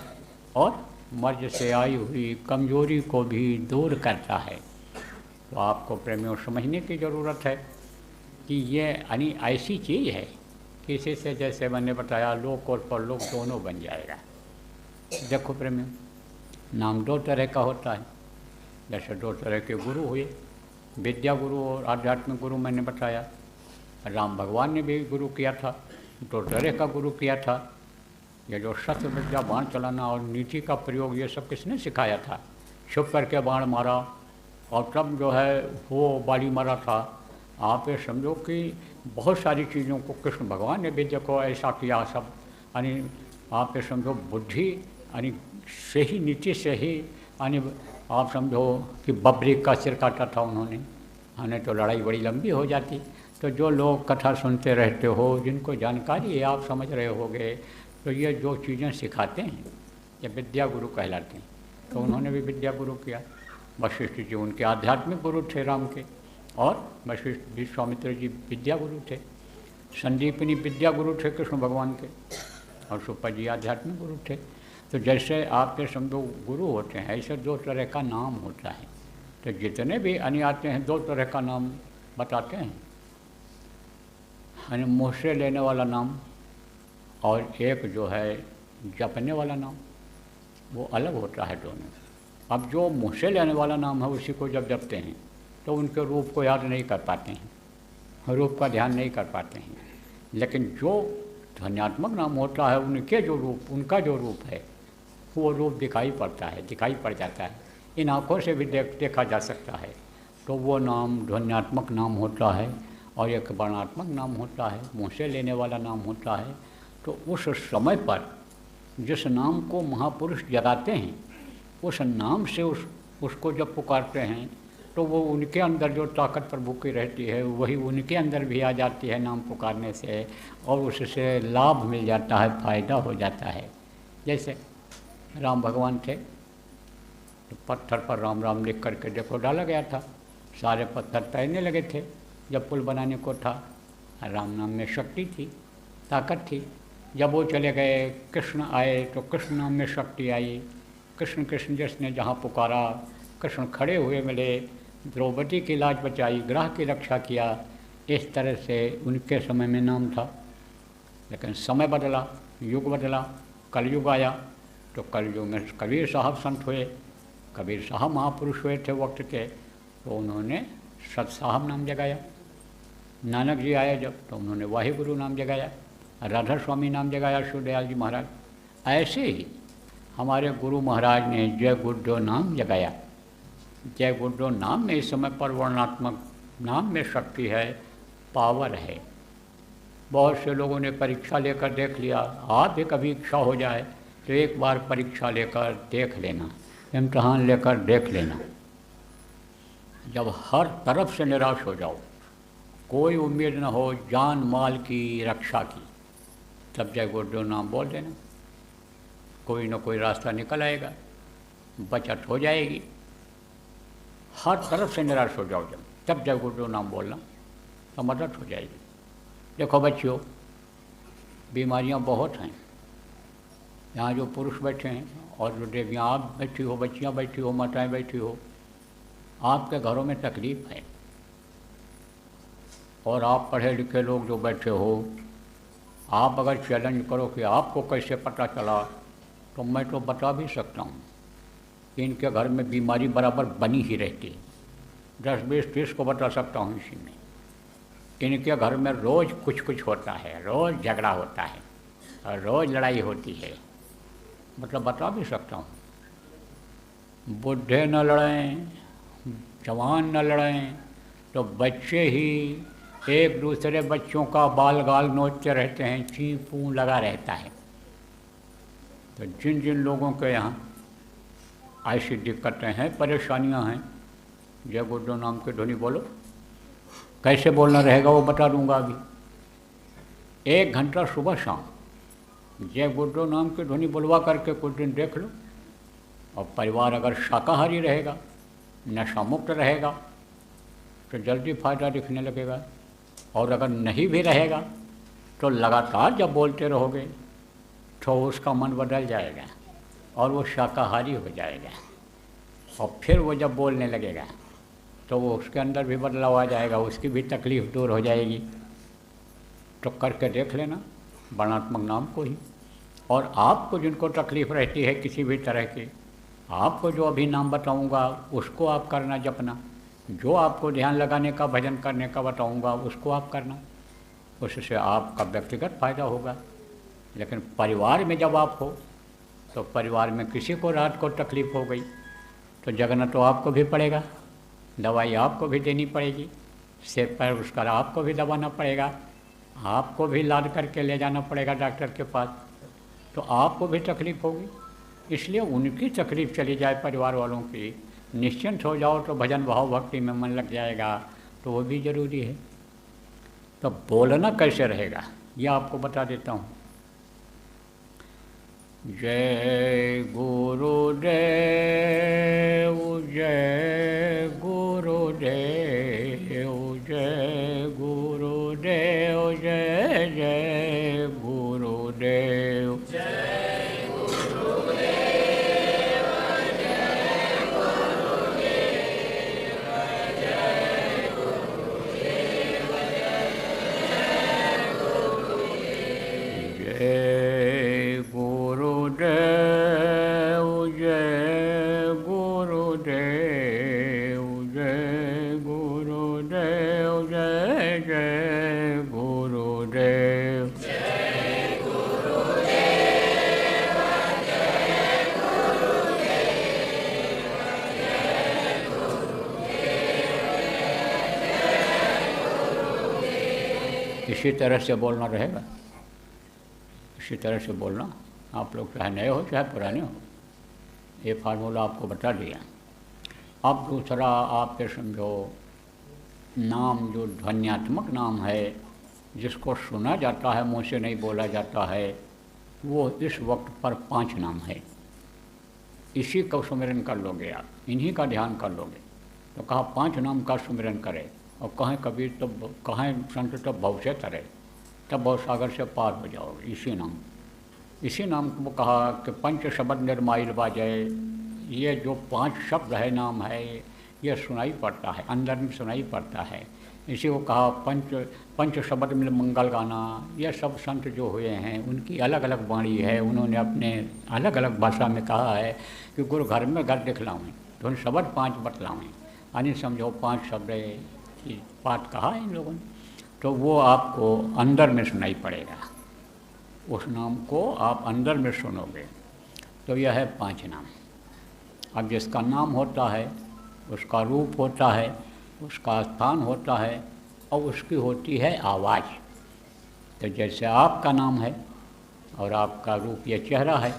और मर्ज से आई हुई कमजोरी को भी दूर करता है। तो आपको प्रेमियों समझने की ज़रूरत है कि ये यानी ऐसी चीज़ है कि इसी से जैसे मैंने बताया लोक और परलोक दोनों बन जाएगा। देखो प्रेमियों, नाम दो तरह का होता है। जैसे दो तरह के गुरु हुए, विद्या गुरु और आध्यात्मिक गुरु मैंने बताया। राम भगवान ने भी गुरु किया था, दो तरह का गुरु किया था। ये जो शस्त्र विद्या, बाण चलाना और नीति का प्रयोग, ये सब किसने सिखाया था? छुप करके बाण मारा और तब जो है वो बाली मारा था। आप ये समझो कि बहुत सारी चीज़ों को कृष्ण भगवान ने भी देखो ऐसा किया सब। यानी आप ये समझो बुद्धि यानी से ही, नीति से ही, यानी आप समझो कि बबरी का सिर काटा था उन्होंने, यानी तो लड़ाई बड़ी लंबी हो जाती। तो जो लोग कथा सुनते रहते हो, जिनको जानकारी है, आप समझ रहे होगे, तो ये जो चीज़ें सिखाते हैं ये विद्या गुरु कहलाते हैं। तो उन्होंने भी विद्या गुरु किया। वशिष्ठ जी उनके आध्यात्मिक गुरु थे राम के, और वशिष्ठ विश्वामित्र जी विद्या गुरु थे। संदीपनी विद्या गुरु थे कृष्ण भगवान के, और सुप्पा जी आध्यात्मिक गुरु थे। तो जैसे आपके समझो गुरु होते हैं, ऐसे दो तरह का नाम होता है। तो जितने भी अन्य आते हैं दो तरह का नाम बताते हैं, यानी मुँह से लेने वाला नाम और एक जो है जपने वाला नाम, वो अलग होता है दोनों। अब जो मुँह से लेने वाला नाम है उसी को जब जपते हैं तो उनके रूप को याद नहीं कर पाते हैं, रूप का ध्यान नहीं कर पाते हैं। लेकिन जो ध्वन्यात्मक नाम होता है उनके जो रूप, उनका जो रूप है वो रूप दिखाई पड़ता है, दिखाई पड़ जाता है, इन आँखों से भी देखा जा सकता है। तो वो नाम ध्वन्यात्मक नाम होता है और एक वर्णात्मक नाम होता है, मुँह से लेने वाला नाम होता है। तो उस समय पर जिस नाम को महापुरुष जगाते हैं, उस नाम से उसको जब पुकारते हैं तो वो उनके अंदर जो ताकत प्रभु की रहती है वही उनके अंदर भी आ जाती है नाम पुकारने से, और उससे लाभ मिल जाता है, फायदा हो जाता है। जैसे राम भगवान थे तो पत्थर पर राम राम लिख करके देखो डाला गया था, सारे पत्थर तैरने लगे थे जब पुल बनाने को था। राम नाम में शक्ति थी, ताकत थी। जब वो चले गए, कृष्ण आए तो कृष्ण नाम में शक्ति आई। कृष्ण कृष्ण जिसने जहाँ पुकारा, कृष्ण खड़े हुए मिले, द्रौपदी की लाज बचाई, ग्रह की रक्षा किया। इस तरह से उनके समय में नाम था। लेकिन समय बदला, युग बदला, कलयुग आया, तो कलयुग में कबीर साहब संत हुए, कबीर साहब महापुरुष हुए थे वक्त के, तो उन्होंने सत साहब नाम जगाया। नानक जी आए जब तो उन्होंने वाहे गुरु नाम जगाया, राधा स्वामी नाम जगाया, शिवदयाल जी महाराज। ऐसे ही हमारे गुरु महाराज ने जय गुरुदेव नाम जगाया। जय गुरुदेव नाम में इस समय पर वर्णात्मक नाम में शक्ति है, पावर है। बहुत से लोगों ने परीक्षा लेकर देख लिया। आप भी कभी इच्छा हो जाए तो एक बार परीक्षा लेकर देख लेना, इम्तहान लेकर देख लेना। जब हर तरफ से निराश हो जाओ, कोई उम्मीद न हो जान माल की रक्षा की, तब जय गुरुदेव नाम बोल देना, कोई न कोई रास्ता निकल आएगा, बचत हो जाएगी। हर तरफ से निराश हो जाओ जब, तब जय गुरुदेव नाम बोलना तो मदद हो जाएगी। देखो बच्चियों, बीमारियां बहुत हैं। यहाँ जो पुरुष बैठे हैं और जो देवियाँ आप बैठी हो, बच्चियाँ बैठी हो, माताएँ बैठी हो, आपके घरों में तकलीफ़ है। और आप पढ़े लिखे लोग जो बैठे हो, आप अगर चैलेंज करो कि आपको कैसे पता चला, तो मैं तो बता भी सकता हूँ कि इनके घर में बीमारी बराबर बनी ही रहती है। 10, 20, 30 को बता सकता हूँ इसी में। इनके घर में रोज़ कुछ कुछ होता है, रोज़ झगड़ा होता है और रोज़ लड़ाई होती है, मतलब बता भी सकता हूँ। बूढ़े न लड़ें, जवान न लड़ें, तो बच्चे ही एक दूसरे बच्चों का बाल गाल नोचते रहते हैं, ची पू लगा रहता है। तो जिन जिन लोगों के यहाँ ऐसी दिक्कतें हैं, परेशानियां हैं, जय गुरुदेव नाम की ध्वनि बोलो। कैसे बोलना रहेगा वो बता दूंगा अभी। 1 घंटा सुबह शाम जय गुरुदेव नाम की ध्वनि बुलवा करके कुछ दिन देख लो। और परिवार अगर शाकाहारी रहेगा, नशा मुक्त रहेगा, तो जल्दी फायदा दिखने लगेगा। और अगर नहीं भी रहेगा तो लगातार जब बोलते रहोगे तो उसका मन बदल जाएगा और वो शाकाहारी हो जाएगा। और फिर वो जब बोलने लगेगा तो वो उसके अंदर भी बदलाव आ जाएगा, उसकी भी तकलीफ़ दूर हो जाएगी। तो करके देख लेना वर्णात्मक नाम को ही। और आपको जिनको तकलीफ़ रहती है किसी भी तरह की, आपको जो अभी नाम बताऊंगा उसको आप करना, जपना। जो आपको ध्यान लगाने का, भजन करने का बताऊंगा उसको आप करना, उससे आपका व्यक्तिगत फ़ायदा होगा। लेकिन परिवार में जब आप हो तो परिवार में किसी को रात को तकलीफ़ हो गई तो जगना तो आपको भी पड़ेगा, दवाई आपको भी देनी पड़ेगी, सिर पैर उसका आपको भी दबाना पड़ेगा, आपको भी लाद करके ले जाना पड़ेगा डॉक्टर के पास, तो आपको भी तकलीफ़ होगी। इसलिए उनकी तकलीफ़ चली जाए, परिवार वालों की, निश्चिंत हो जाओ तो भजन भाव भक्ति में मन लग जाएगा, तो वो भी ज़रूरी है। तो बोलना कैसे रहेगा ये आपको बता देता हूँ। जय गुरुदेव, जय गुरुदेव, जय गुरुदेव, जय जय गुरुदेव। इसी तरह से बोलना रहेगा, इसी तरह से बोलना। आप लोग चाहे नए हो चाहे पुराने हो, ये फार्मूला आपको बता दिया। अब दूसरा आप ये समझो, नाम जो ध्वन्यात्मक नाम है, जिसको सुना जाता है, मुँह से नहीं बोला जाता है, वो इस वक्त पर 5 नाम है। इसी का सुमिरन कर लोगे आप, इन्हीं का ध्यान कर लोगे। तो कहा 5 नाम का सुमिरन करें, और कहें कबीर तो कहें संत तो भव से तरे, तब भव सागर से पार हो जाओगे। इसी नाम को कहा कि पंच शब्द निर्माइल बाजय। ये जो 5 शब्द है, नाम है, ये सुनाई पड़ता है, अंदर में सुनाई पड़ता है। इसी को कहा पंच शब्द में मंगल गाना। ये सब संत जो हुए हैं उनकी अलग अलग वाणी है, उन्होंने अपने अलग अलग भाषा में कहा है कि गुरु घर में घर दिखलाऊँ तो उन शब्द 5 बतलाऊँ, यानी समझो 5 शब्द की बात कहा है इन लोगों ने, तो वो आपको अंदर में सुनाई पड़ेगा। उस नाम को आप अंदर में सुनोगे। तो यह है 5 नाम। अब जिसका नाम होता है उसका रूप होता है, उसका स्थान होता है, और उसकी होती है आवाज़। तो जैसे आपका नाम है और आपका रूप ये चेहरा है,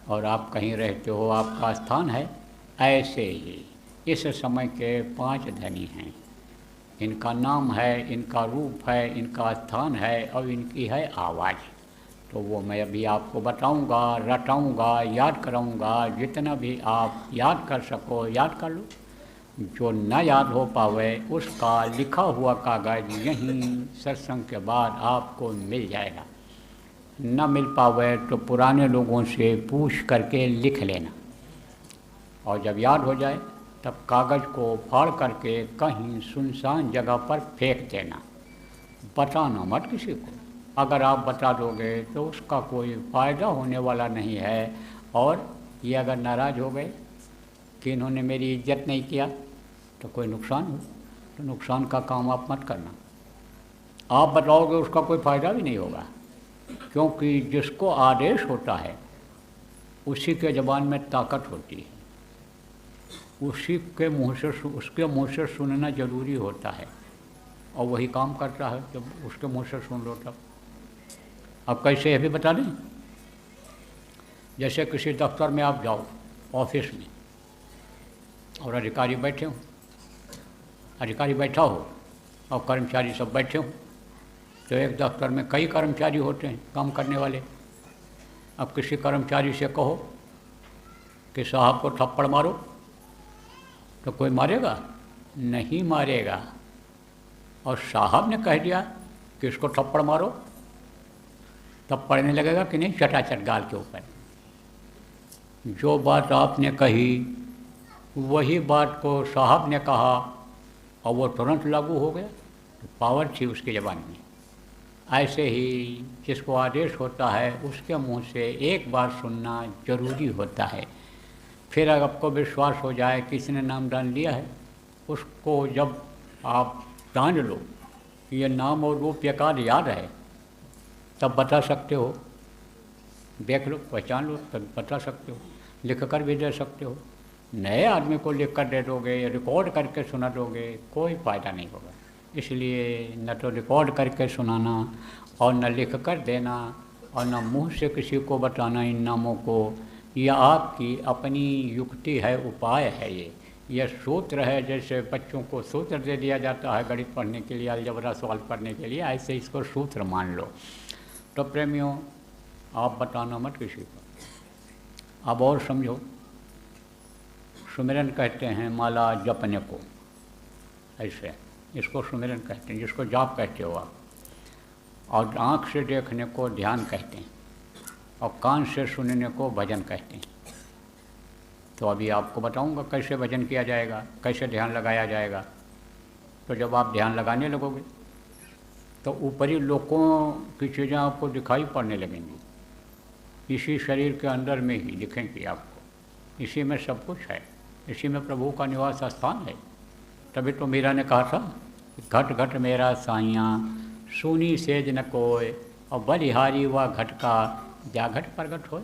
और आप कहीं रहते हो, आपका स्थान है, ऐसे ही इस समय के 5 धनी हैं। इनका नाम है, इनका रूप है, इनका स्थान है, और इनकी है आवाज़। तो वो मैं अभी आपको बताऊंगा, रटाऊंगा, याद कराऊंगा। जितना भी आप याद कर सको याद कर लो। जो न याद हो पावे उसका लिखा हुआ कागज़ यहीं सत्संग के बाद आपको मिल जाएगा। न मिल पावे तो पुराने लोगों से पूछ करके लिख लेना, और जब याद हो जाए तब कागज़ को फाड़ करके कहीं सुनसान जगह पर फेंक देना। बताना मत किसी को। अगर आप बता दोगे तो उसका कोई फ़ायदा होने वाला नहीं है। और ये अगर नाराज़ हो गए कि इन्होंने मेरी इज्जत नहीं किया तो कोई नुकसान हो, तो नुकसान का काम आप मत करना। आप बताओगे उसका कोई फ़ायदा भी नहीं होगा, क्योंकि जिसको आदेश होता है उसी के ज़बान में ताकत होती है, उसी के मुँह से उसके मुँह से सुनना ज़रूरी होता है, और वही काम करता है जब उसके मुँह से सुन लो तब। अब कैसे ये भी बता दें। जैसे किसी दफ्तर में आप जाओ, ऑफिस में, और अधिकारी बैठे हो, अधिकारी बैठा हो और कर्मचारी सब बैठे हो। तो एक दफ्तर में कई कर्मचारी होते हैं काम करने वाले। अब किसी कर्मचारी से कहो कि साहब को थप्पड़ मारो, तो कोई मारेगा? नहीं मारेगा। और साहब ने कह दिया कि इसको थप्पड़ मारो, तब पढ़ने लगेगा कि नहीं चटाचट गाल के ऊपर। जो बात आपने कही वही बात को साहब ने कहा और वो तुरंत लागू हो गया, तो पावर थी उसकी ज़बान में। ऐसे ही जिसको आदेश होता है उसके मुंह से एक बार सुनना जरूरी होता है। फिर अगर आपको विश्वास हो जाए किसी ने नाम दान लिया है, उसको जब आप जान लो कि ये नाम और रूप यकार याद है, तब बता सकते हो, देख लो, पहचान लो, तब बता सकते हो, लिख कर भी दे सकते हो। नए आदमी को लिख कर दे दोगे, रिकॉर्ड करके सुना दोगे, कोई फ़ायदा नहीं होगा। इसलिए न तो रिकॉर्ड करके सुनाना और न लिख कर देना और न मुंह से किसी को बताना इन नामों को, यह आपकी अपनी युक्ति है, उपाय है। यह सूत्र है। जैसे बच्चों को सूत्र दे दिया जाता है गणित पढ़ने के लिए, अलजबरा सवाल पढ़ने के लिए, ऐसे इसको सूत्र मान लो। तो प्रेमियों, आप बताना मत किसी को। अब और समझो, सुमिरन कहते हैं माला जपने को, ऐसे इसको सुमिरन कहते हैं, जिसको जाप कहते हो आप। और आँख से देखने को ध्यान कहते हैं, और कान से सुनने को भजन कहते हैं। तो अभी आपको बताऊंगा कैसे भजन किया जाएगा, कैसे ध्यान लगाया जाएगा। तो जब आप ध्यान लगाने लगोगे तो ऊपरी लोकों की चीज़ें आपको दिखाई पड़ने लगेंगी। इसी शरीर के अंदर में ही दिखेंगी आपको, इसी में सब कुछ है, इसी में प्रभु का निवास स्थान है। तभी तो मीरा ने कहा था, घट घट मेरा साइयाँ सुनी सेज न कोय, और बलिहारी व घट का जा घट प्रगट होए।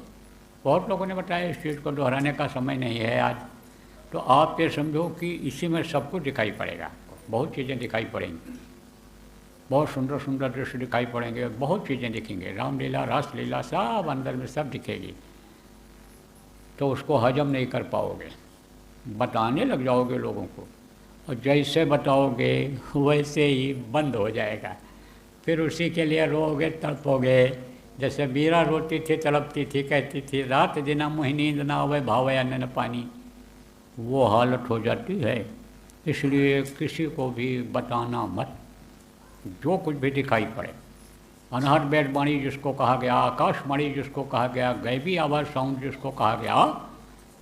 बहुत लोगों ने बताया, इस चीज़ को दोहराने का समय नहीं है आज। तो आप ये समझो कि इसी में सब कुछ दिखाई पड़ेगा, बहुत चीज़ें दिखाई पड़ेंगी, बहुत सुंदर सुंदर दृश्य दिखाई पड़ेंगे, बहुत चीज़ें दिखेंगे, रामलीला रासलीला सब अंदर में सब दिखेगी। तो उसको हजम नहीं कर पाओगे, बताने लग जाओगे लोगों को, और जैसे बताओगे वैसे ही बंद हो जाएगा। फिर उसी के लिए रोओगे, तड़पोगे। जैसे मीरा रोती थी, तड़पती थी, कहती थी रात दिन मुँह नींद ना आवे, भावे अन्न न पानी, वो हालत हो जाती है। इसलिए किसी को भी बताना मत, जो कुछ भी दिखाई पड़े। अनहद वेद वाणी जिसको कहा गया, आकाशवाणी जिसको कहा गया, गैबी आवाज़ साउंड जिसको कहा गया,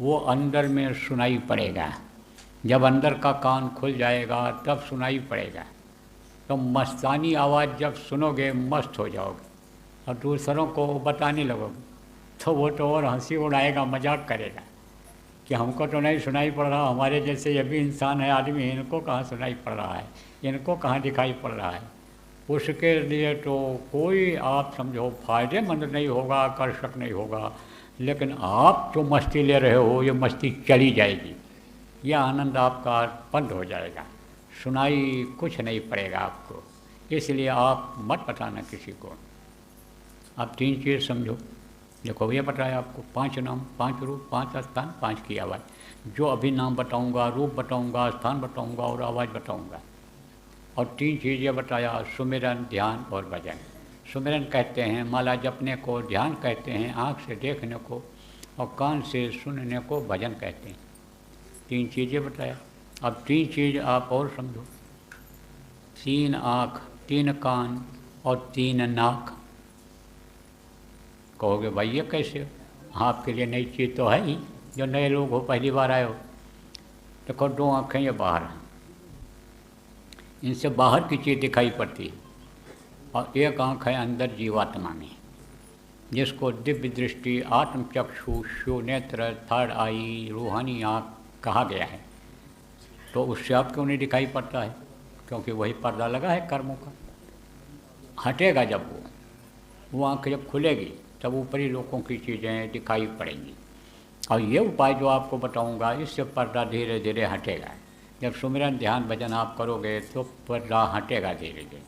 वो अंदर में सुनाई पड़ेगा। जब अंदर का कान खुल जाएगा तब सुनाई पड़ेगा। तो मस्तानी आवाज़ जब सुनोगे मस्त हो जाओगे, और दूसरों को बताने लगोगे तो वो तो और हंसी उड़ाएगा, मजाक करेगा कि हमको तो नहीं सुनाई पड़ रहा, हमारे जैसे ये भी इंसान है, आदमी, इनको कहाँ सुनाई पड़ रहा है, इनको कहाँ दिखाई पड़ रहा है। उसके लिए तो कोई आप समझो फायदेमंद नहीं होगा, आकर्षक नहीं होगा। लेकिन आप जो मस्ती ले रहे हो, ये मस्ती चली जाएगी, यह आनंद आपका बंद हो जाएगा, सुनाई कुछ नहीं पड़ेगा आपको। इसलिए आप मत बताना किसी को। आप तीन चीज़ समझो। देखो, ये बताया आपको 5 नाम, 5 रूप, 5 स्थान, 5 की आवाज़। जो अभी नाम बताऊंगा, रूप बताऊंगा, स्थान बताऊंगा और आवाज़ बताऊंगा। और 3 चीज़ें बताया, सुमिरन, ध्यान और भजन। सुमिरन कहते हैं माला जपने को, ध्यान कहते हैं आँख से देखने को, और कान से सुनने को भजन कहते हैं। 3 चीज़ें बताया। अब 3 चीज़ आप और समझो। 3 आँख, 3 कान और 3 नाक। कहोगे भाई ये कैसे? आपके लिए नई चीज़ तो है ही, जो नए लोग हो, पहली बार आए हो। देखो, 2 आँखें ये बाहर हैं, इनसे बाहर की चीज़ दिखाई पड़ती है, और एक आँख है अंदर जीवात्मा में, जिसको दिव्य दृष्टि, आत्मचक्षु, शिव नेत्र, थर्ड आई, रूहानी आँख कहा गया है। तो उससे आप क्यों नहीं दिखाई पड़ता है? क्योंकि वही पर्दा लगा है कर्मों का। हटेगा जब वो आँख जब खुलेगी तब ऊपरी लोगों की चीज़ें दिखाई पड़ेंगी। और ये उपाय जो आपको बताऊंगा, इससे पर्दा धीरे धीरे हटेगा। जब सुमिरन, ध्यान, भजन आप करोगे तो पर्दा हटेगा धीरे धीरे।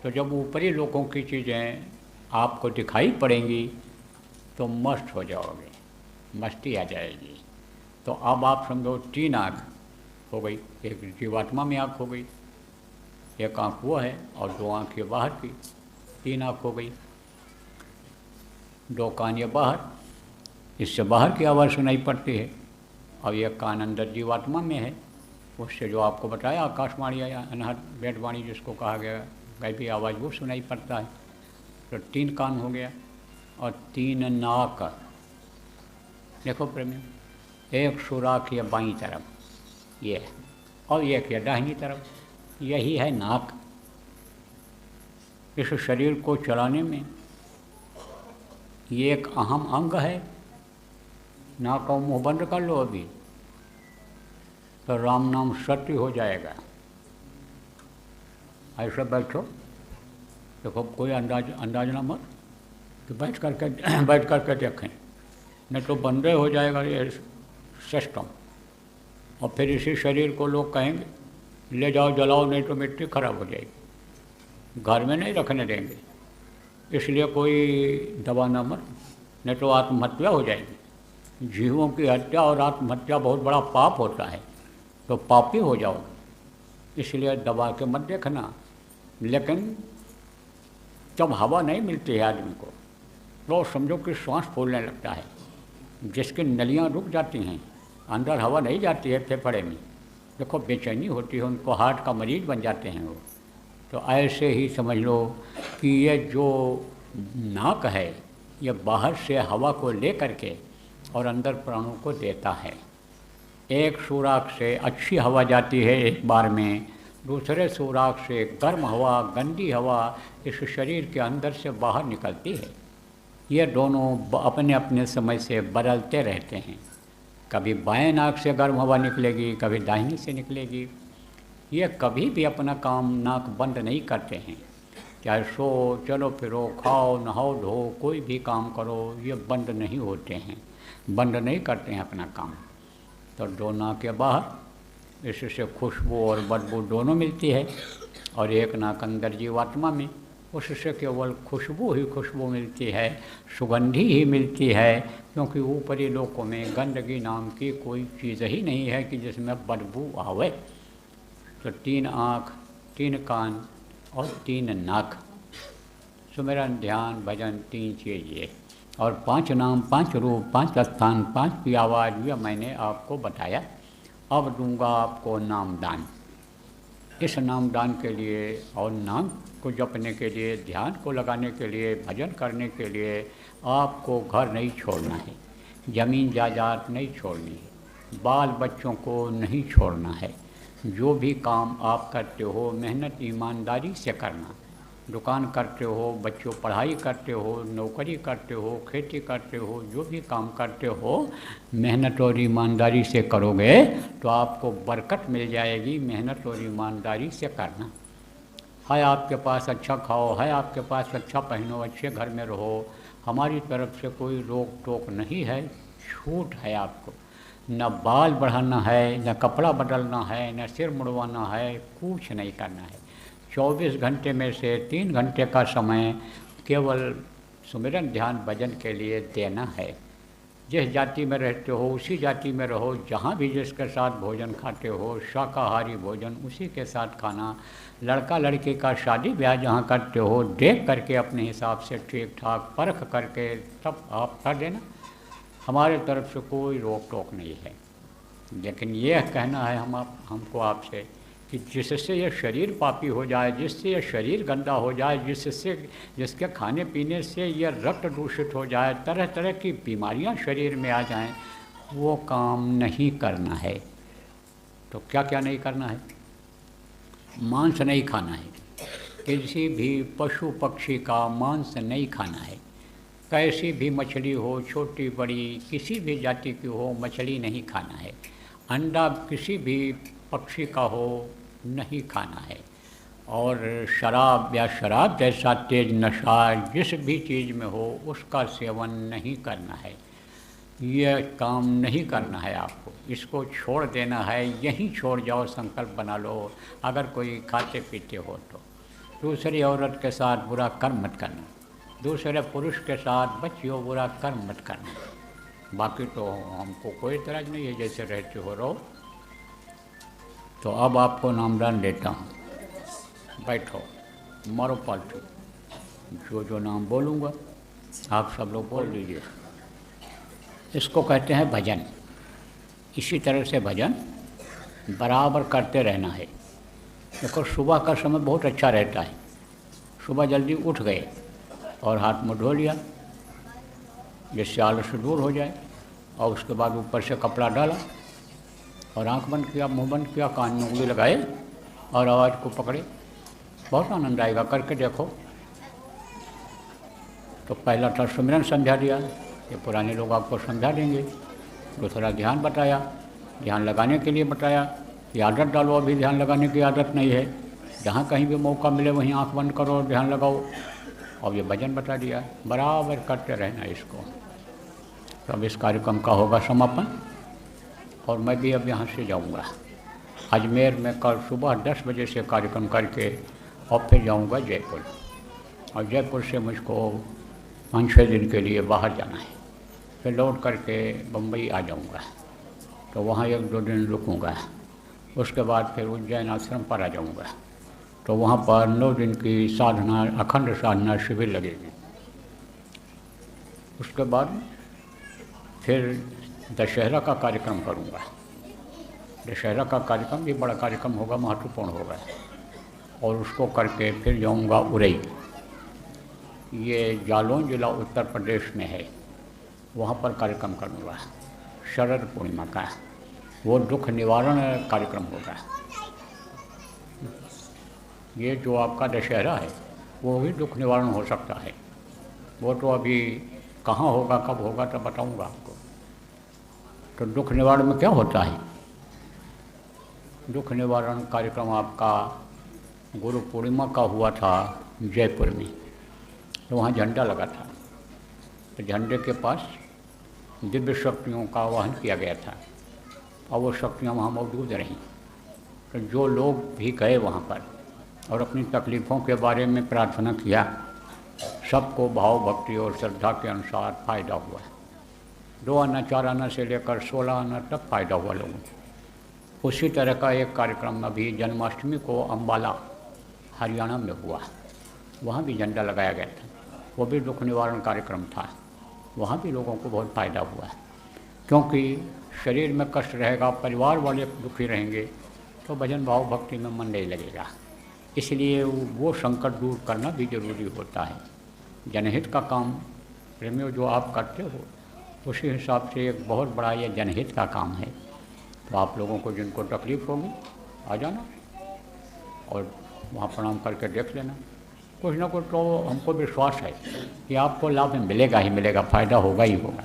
तो जब ऊपरी लोगों की चीज़ें आपको दिखाई पड़ेंगी तो मस्त हो जाओगे, मस्ती आ जाएगी। तो अब आप समझो 3 आँख हो गई, एक जीवात्मा में आँख हो गई, एक आँख वो है, और 2 आँख ये बाहर की, 3 आँख हो गई। 2 कान ये बाहर, इससे बाहर की आवाज़ सुनाई पड़ती है, और एक कान अंदर जीवात्मा में है, उससे जो आपको बताया आकाशवाणी या अनहद वेदवाणी जिसको कहा गया, गैबी आवाज़, वो सुनाई पड़ता है। तो 3 कान हो गया, और 3 नाक। देखो प्रेमियों, एक सुराख ये बाईं तरफ ये है, और एक ये दाहिनी तरफ। यही है नाक। इस शरीर को चलाने में ये एक अहम अंग है। नाक और मुँह बंद कर लो अभी तो राम नाम सत्य हो जाएगा। ऐसे बैठो, देखो कोई अंदाज ना मत कि बैठ करके देखें, नहीं तो बंदे हो जाएगा ये सिस्टम। और फिर इसी शरीर को लोग कहेंगे ले जाओ जलाओ, नहीं तो मिट्टी खराब हो जाएगी, घर में नहीं रखने देंगे। इसलिए कोई दबा ना मत, नहीं तो आत्महत्या हो जाएगी। जीवों की हत्या और आत्महत्या बहुत बड़ा पाप होता है, तो पापी हो जाओगे। इसलिए दबा के मत देखना। लेकिन जब हवा नहीं मिलती है आदमी को तो समझो कि सांस फूलने लगता है। जिसकी नलियाँ रुक जाती हैं, अंदर हवा नहीं जाती है फेफड़े में, देखो बेचैनी होती है, उनको हार्ट का मरीज बन जाते हैं वो। तो ऐसे ही समझ लो कि ये जो नाक है ये बाहर से हवा को ले करके और अंदर प्राणों को देता है। एक सुराख से अच्छी हवा जाती है एक बार में, दूसरे सुराख से गर्म हवा, गंदी हवा इस शरीर के अंदर से बाहर निकलती है। ये दोनों अपने अपने समय से बदलते रहते हैं। कभी बाएं नाक से गर्म हवा निकलेगी, कभी दाहिनी से निकलेगी। ये कभी भी अपना काम नाक बंद नहीं करते हैं। चाहे सो, चलो फिरो, खाओ, नहाओ धो, कोई भी काम करो, ये बंद नहीं होते हैं, बंद नहीं करते हैं अपना काम। तो दो नाक के बाहर इससे खुशबू और बदबू दोनों मिलती है, और एक नाक अंदर जीवात्मा में, उससे केवल खुशबू ही खुशबू मिलती है, सुगंधी ही मिलती है। क्योंकि ऊपरी लोकों में गंदगी नाम की कोई चीज़ ही नहीं है कि जिसमें बदबू आवे। तो 3 आँख, 3 कान और 3 नाक, सुमिरन ध्यान भजन 3 चीज़ ये, और 5 नाम, 5 रूप, 5 स्थान, 5 की आवाज़, यह मैंने आपको बताया। अब दूंगा आपको नाम दान। इस नाम दान के लिए और नाम को जपने के लिए, ध्यान को लगाने के लिए, भजन करने के लिए आपको घर नहीं छोड़ना है, ज़मीन जायदाद नहीं छोड़नी है, बाल बच्चों को नहीं छोड़ना है। जो भी काम आप करते हो मेहनत ईमानदारी से करना। दुकान करते हो, बच्चों पढ़ाई करते हो, नौकरी करते हो, खेती करते हो, जो भी काम करते हो मेहनत और ईमानदारी से करोगे तो आपको बरकत मिल जाएगी। मेहनत और ईमानदारी से करना है। आपके पास अच्छा खाओ, है आपके पास अच्छा पहनो, अच्छे घर में रहो, हमारी तरफ से कोई रोक टोक नहीं है, छूट है आपको। न बाल बढ़ाना है, न कपड़ा बदलना है, न सिर मुड़वाना है, कुछ नहीं करना है। 24 घंटे में से 3 घंटे का समय केवल सुमिरन ध्यान भजन के लिए देना है। जिस जाति में रहते हो उसी जाति में रहो, जहाँ भी जिसके साथ भोजन खाते हो शाकाहारी भोजन उसी के साथ खाना। लड़का लड़की का शादी ब्याह जहाँ करते हो देख करके अपने हिसाब से ठीक ठाक परख करके सब आप कर देना। हमारे तरफ से कोई रोक टोक नहीं है। लेकिन यह कहना है हमको आपसे कि जिससे यह शरीर पापी हो जाए, जिससे यह शरीर गंदा हो जाए, जिसके खाने पीने से यह रक्त दूषित हो जाए, तरह तरह की बीमारियां शरीर में आ जाएं, वो काम नहीं करना है। तो क्या क्या नहीं करना है? मांस नहीं खाना है, किसी भी पशु पक्षी का मांस नहीं खाना है। कैसी भी मछली हो, छोटी बड़ी किसी भी जाति की हो, मछली नहीं खाना है। अंडा किसी भी पक्षी का हो नहीं खाना है। और शराब या शराब जैसा तेज नशा जिस भी चीज़ में हो उसका सेवन नहीं करना है। यह काम नहीं करना है आपको, इसको छोड़ देना है। यहीं छोड़ जाओ, संकल्प बना लो। अगर कोई खाते पीते हो तो दूसरी औरत के साथ बुरा कर्म मत करना, दूसरे पुरुष के साथ बच्चियों बुरा कर्म मत करना। बाकी तो हमको कोई इतराज नहीं है, जैसे रहते हो रहो। तो अब आपको नामदान देता हूँ, बैठो, मारो पालतू। जो नाम बोलूँगा आप सब लोग बोल लीजिए। इसको कहते हैं भजन। इसी तरह से भजन बराबर करते रहना है। देखो सुबह का समय बहुत अच्छा रहता है। सुबह जल्दी उठ गए और हाथ मुँह धो लिया जिससे आलस दूर हो जाए, और उसके बाद ऊपर से कपड़ा डाला और आंख बंद किया, मुंह बंद किया, कान में उंगली लगाए और आवाज़ को पकड़े, बहुत आनंद आएगा, करके देखो। तो पहला था सुमिरन समझा दिया, ये पुराने लोग आपको समझा देंगे। दूसरा ध्यान बताया, ध्यान लगाने के लिए बताया कि आदत डालो, अभी ध्यान लगाने की आदत नहीं है, जहाँ कहीं भी मौका मिले वहीं आंख बंद करो और ध्यान लगाओ। और ये भजन बता दिया, बराबर करते रहना इसको। तो अब इस कार्यक्रम का होगा समापन, और मैं भी अब यहाँ से जाऊँगा अजमेर में। कल सुबह 10 बजे से कार्यक्रम करके और फिर जाऊँगा जयपुर, और जयपुर से मुझको 5-6 दिन के लिए बाहर जाना है, फिर लौट करके बम्बई आ जाऊँगा। तो वहाँ 1-2 दिन रुकूँगा, उसके बाद फिर उज्जैन आश्रम पर आ जाऊँगा। तो वहाँ पर 9 दिन की साधना, अखंड साधना शिविर लगेगी। उसके बाद फिर दशहरा का कार्यक्रम करूँगा। दशहरा का कार्यक्रम भी बड़ा कार्यक्रम होगा, महत्वपूर्ण होगा, और उसको करके फिर जाऊँगा उरई। ये जालौन जिला उत्तर प्रदेश में है, वहाँ पर कार्यक्रम करूँगा शरद पूर्णिमा का। वो दुख निवारण कार्यक्रम होगा। ये जो आपका दशहरा है वो भी दुख निवारण हो सकता है। वो तो अभी कहाँ होगा, कब होगा, तो बताऊँगा आपको। तो दुख निवारण में क्या होता है? दुख निवारण कार्यक्रम आपका गुरु पूर्णिमा का हुआ था जयपुर में। तो वहाँ झंडा लगा था, तो झंडे के पास दिव्य शक्तियों का आवाहन किया गया था, और वो शक्तियाँ वहाँ मौजूद रहीं। तो जो लोग भी गए वहाँ पर और अपनी तकलीफ़ों के बारे में प्रार्थना किया, सबको भाव भक्ति और श्रद्धा के अनुसार फ़ायदा हुआ। 2 आना 4 आना से लेकर 16 आना तक फ़ायदा हुआ लोगों को। उसी तरह का एक कार्यक्रम अभी जन्माष्टमी को अम्बाला हरियाणा में हुआ, वहाँ भी झंडा लगाया गया था। वो भी दुख निवारण कार्यक्रम था, वहाँ भी लोगों को बहुत फ़ायदा हुआ। क्योंकि शरीर में कष्ट रहेगा, परिवार वाले दुखी रहेंगे, तो भजन भाव भक्ति में मन नहीं लगेगा। इसलिए वो संकट दूर करना भी जरूरी होता है। जनहित का काम प्रेमियों जो आप करते हो, उसी हिसाब से एक बहुत बड़ा ये जनहित का काम है। तो आप लोगों को जिनको तकलीफ़ होगी आ जाना और वहाँ प्रणाम करके देख लेना। कुछ ना कुछ तो हमको विश्वास है कि आपको लाभ मिलेगा ही मिलेगा, फ़ायदा होगा ही होगा।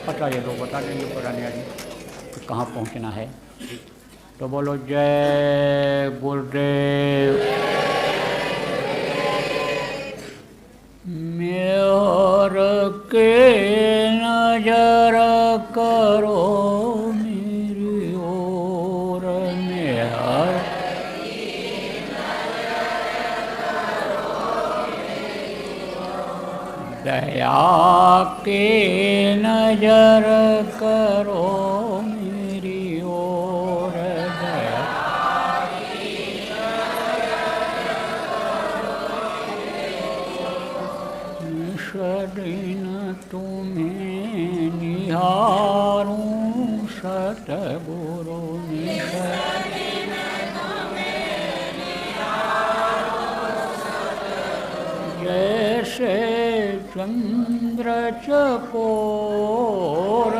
पता ये लोग बता देंगे पुराने आदमी कि कहाँ पहुँचना है। तो बोलो जय गुरुदेव। मेहर के नजर करो मेरी ओर, मेहर दया के नजर करो मेरी ओर, दया सदिन तुम्हें निहारूं सतगुरु जैसे चंद्र चकोर,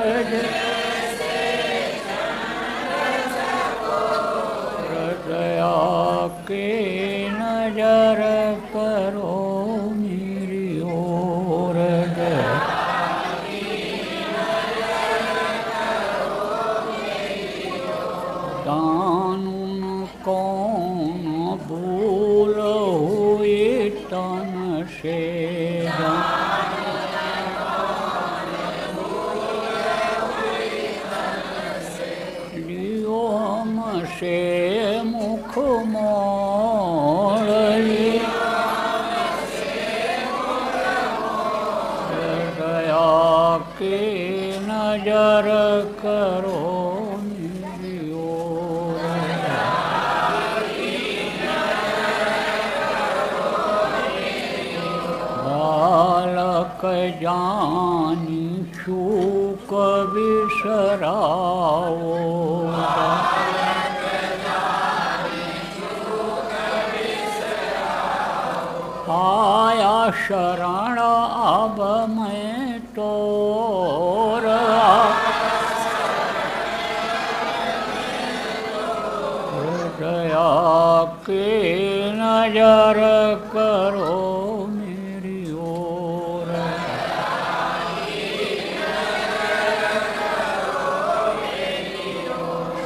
दया के नजर करो मेरी ओर, दानुन कौन भूल हुई तन से, लियो हमसे मुख मोड़, दया के नजर करो मेरी ओर, बालक जानी चूक बिसराओ, आया शरण अब मैं तोर, दया के नजर करो मेरी ओर।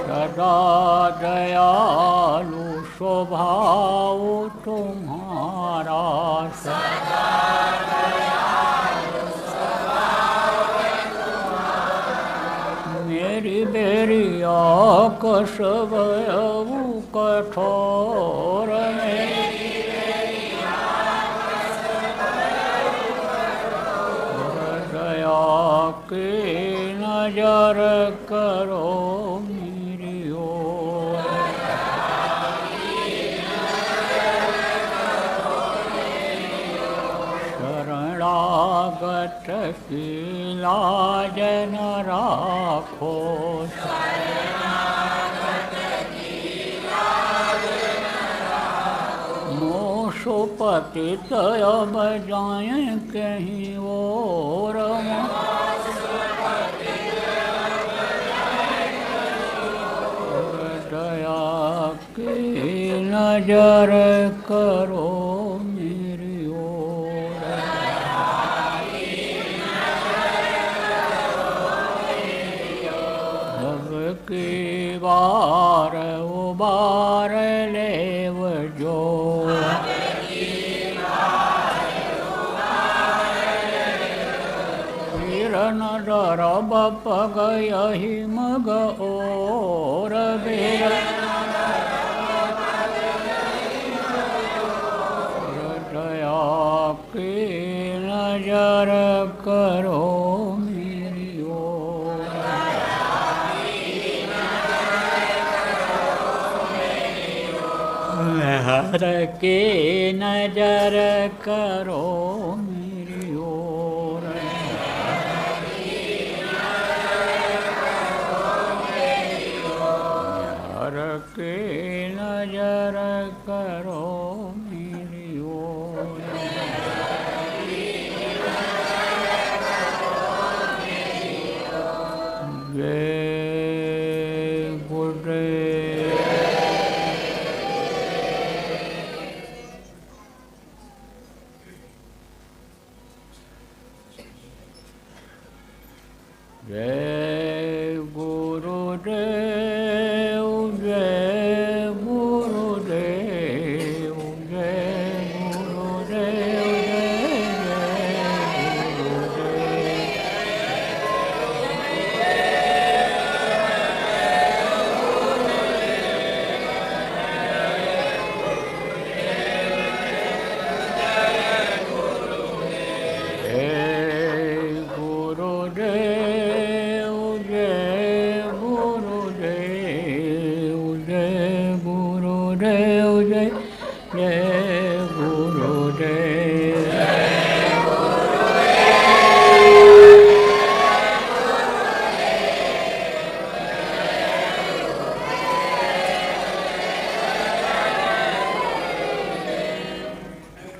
सदा दयालु स्वभाव तुम्हारा, सदा मेरी बेरिया कस गयऊ कठोर, मेरी दया के नजर करो मेरी ओर। शरणागत की लाज न राखो, मोसो पतित अब जाएं कहीं और, दया की नजर करो मेरी ओर। भव की बार उबार लेव जो, न डरब पग यही मग और, बेर दया की नजर करो मेरी ओर। हर के नजर करो मेरी ओर। हर के नजर करो मेरी ओर। जय गुरुदेव। जय गुरुदेव, जय गुरुदेव, जय गुरुदेव,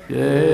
जय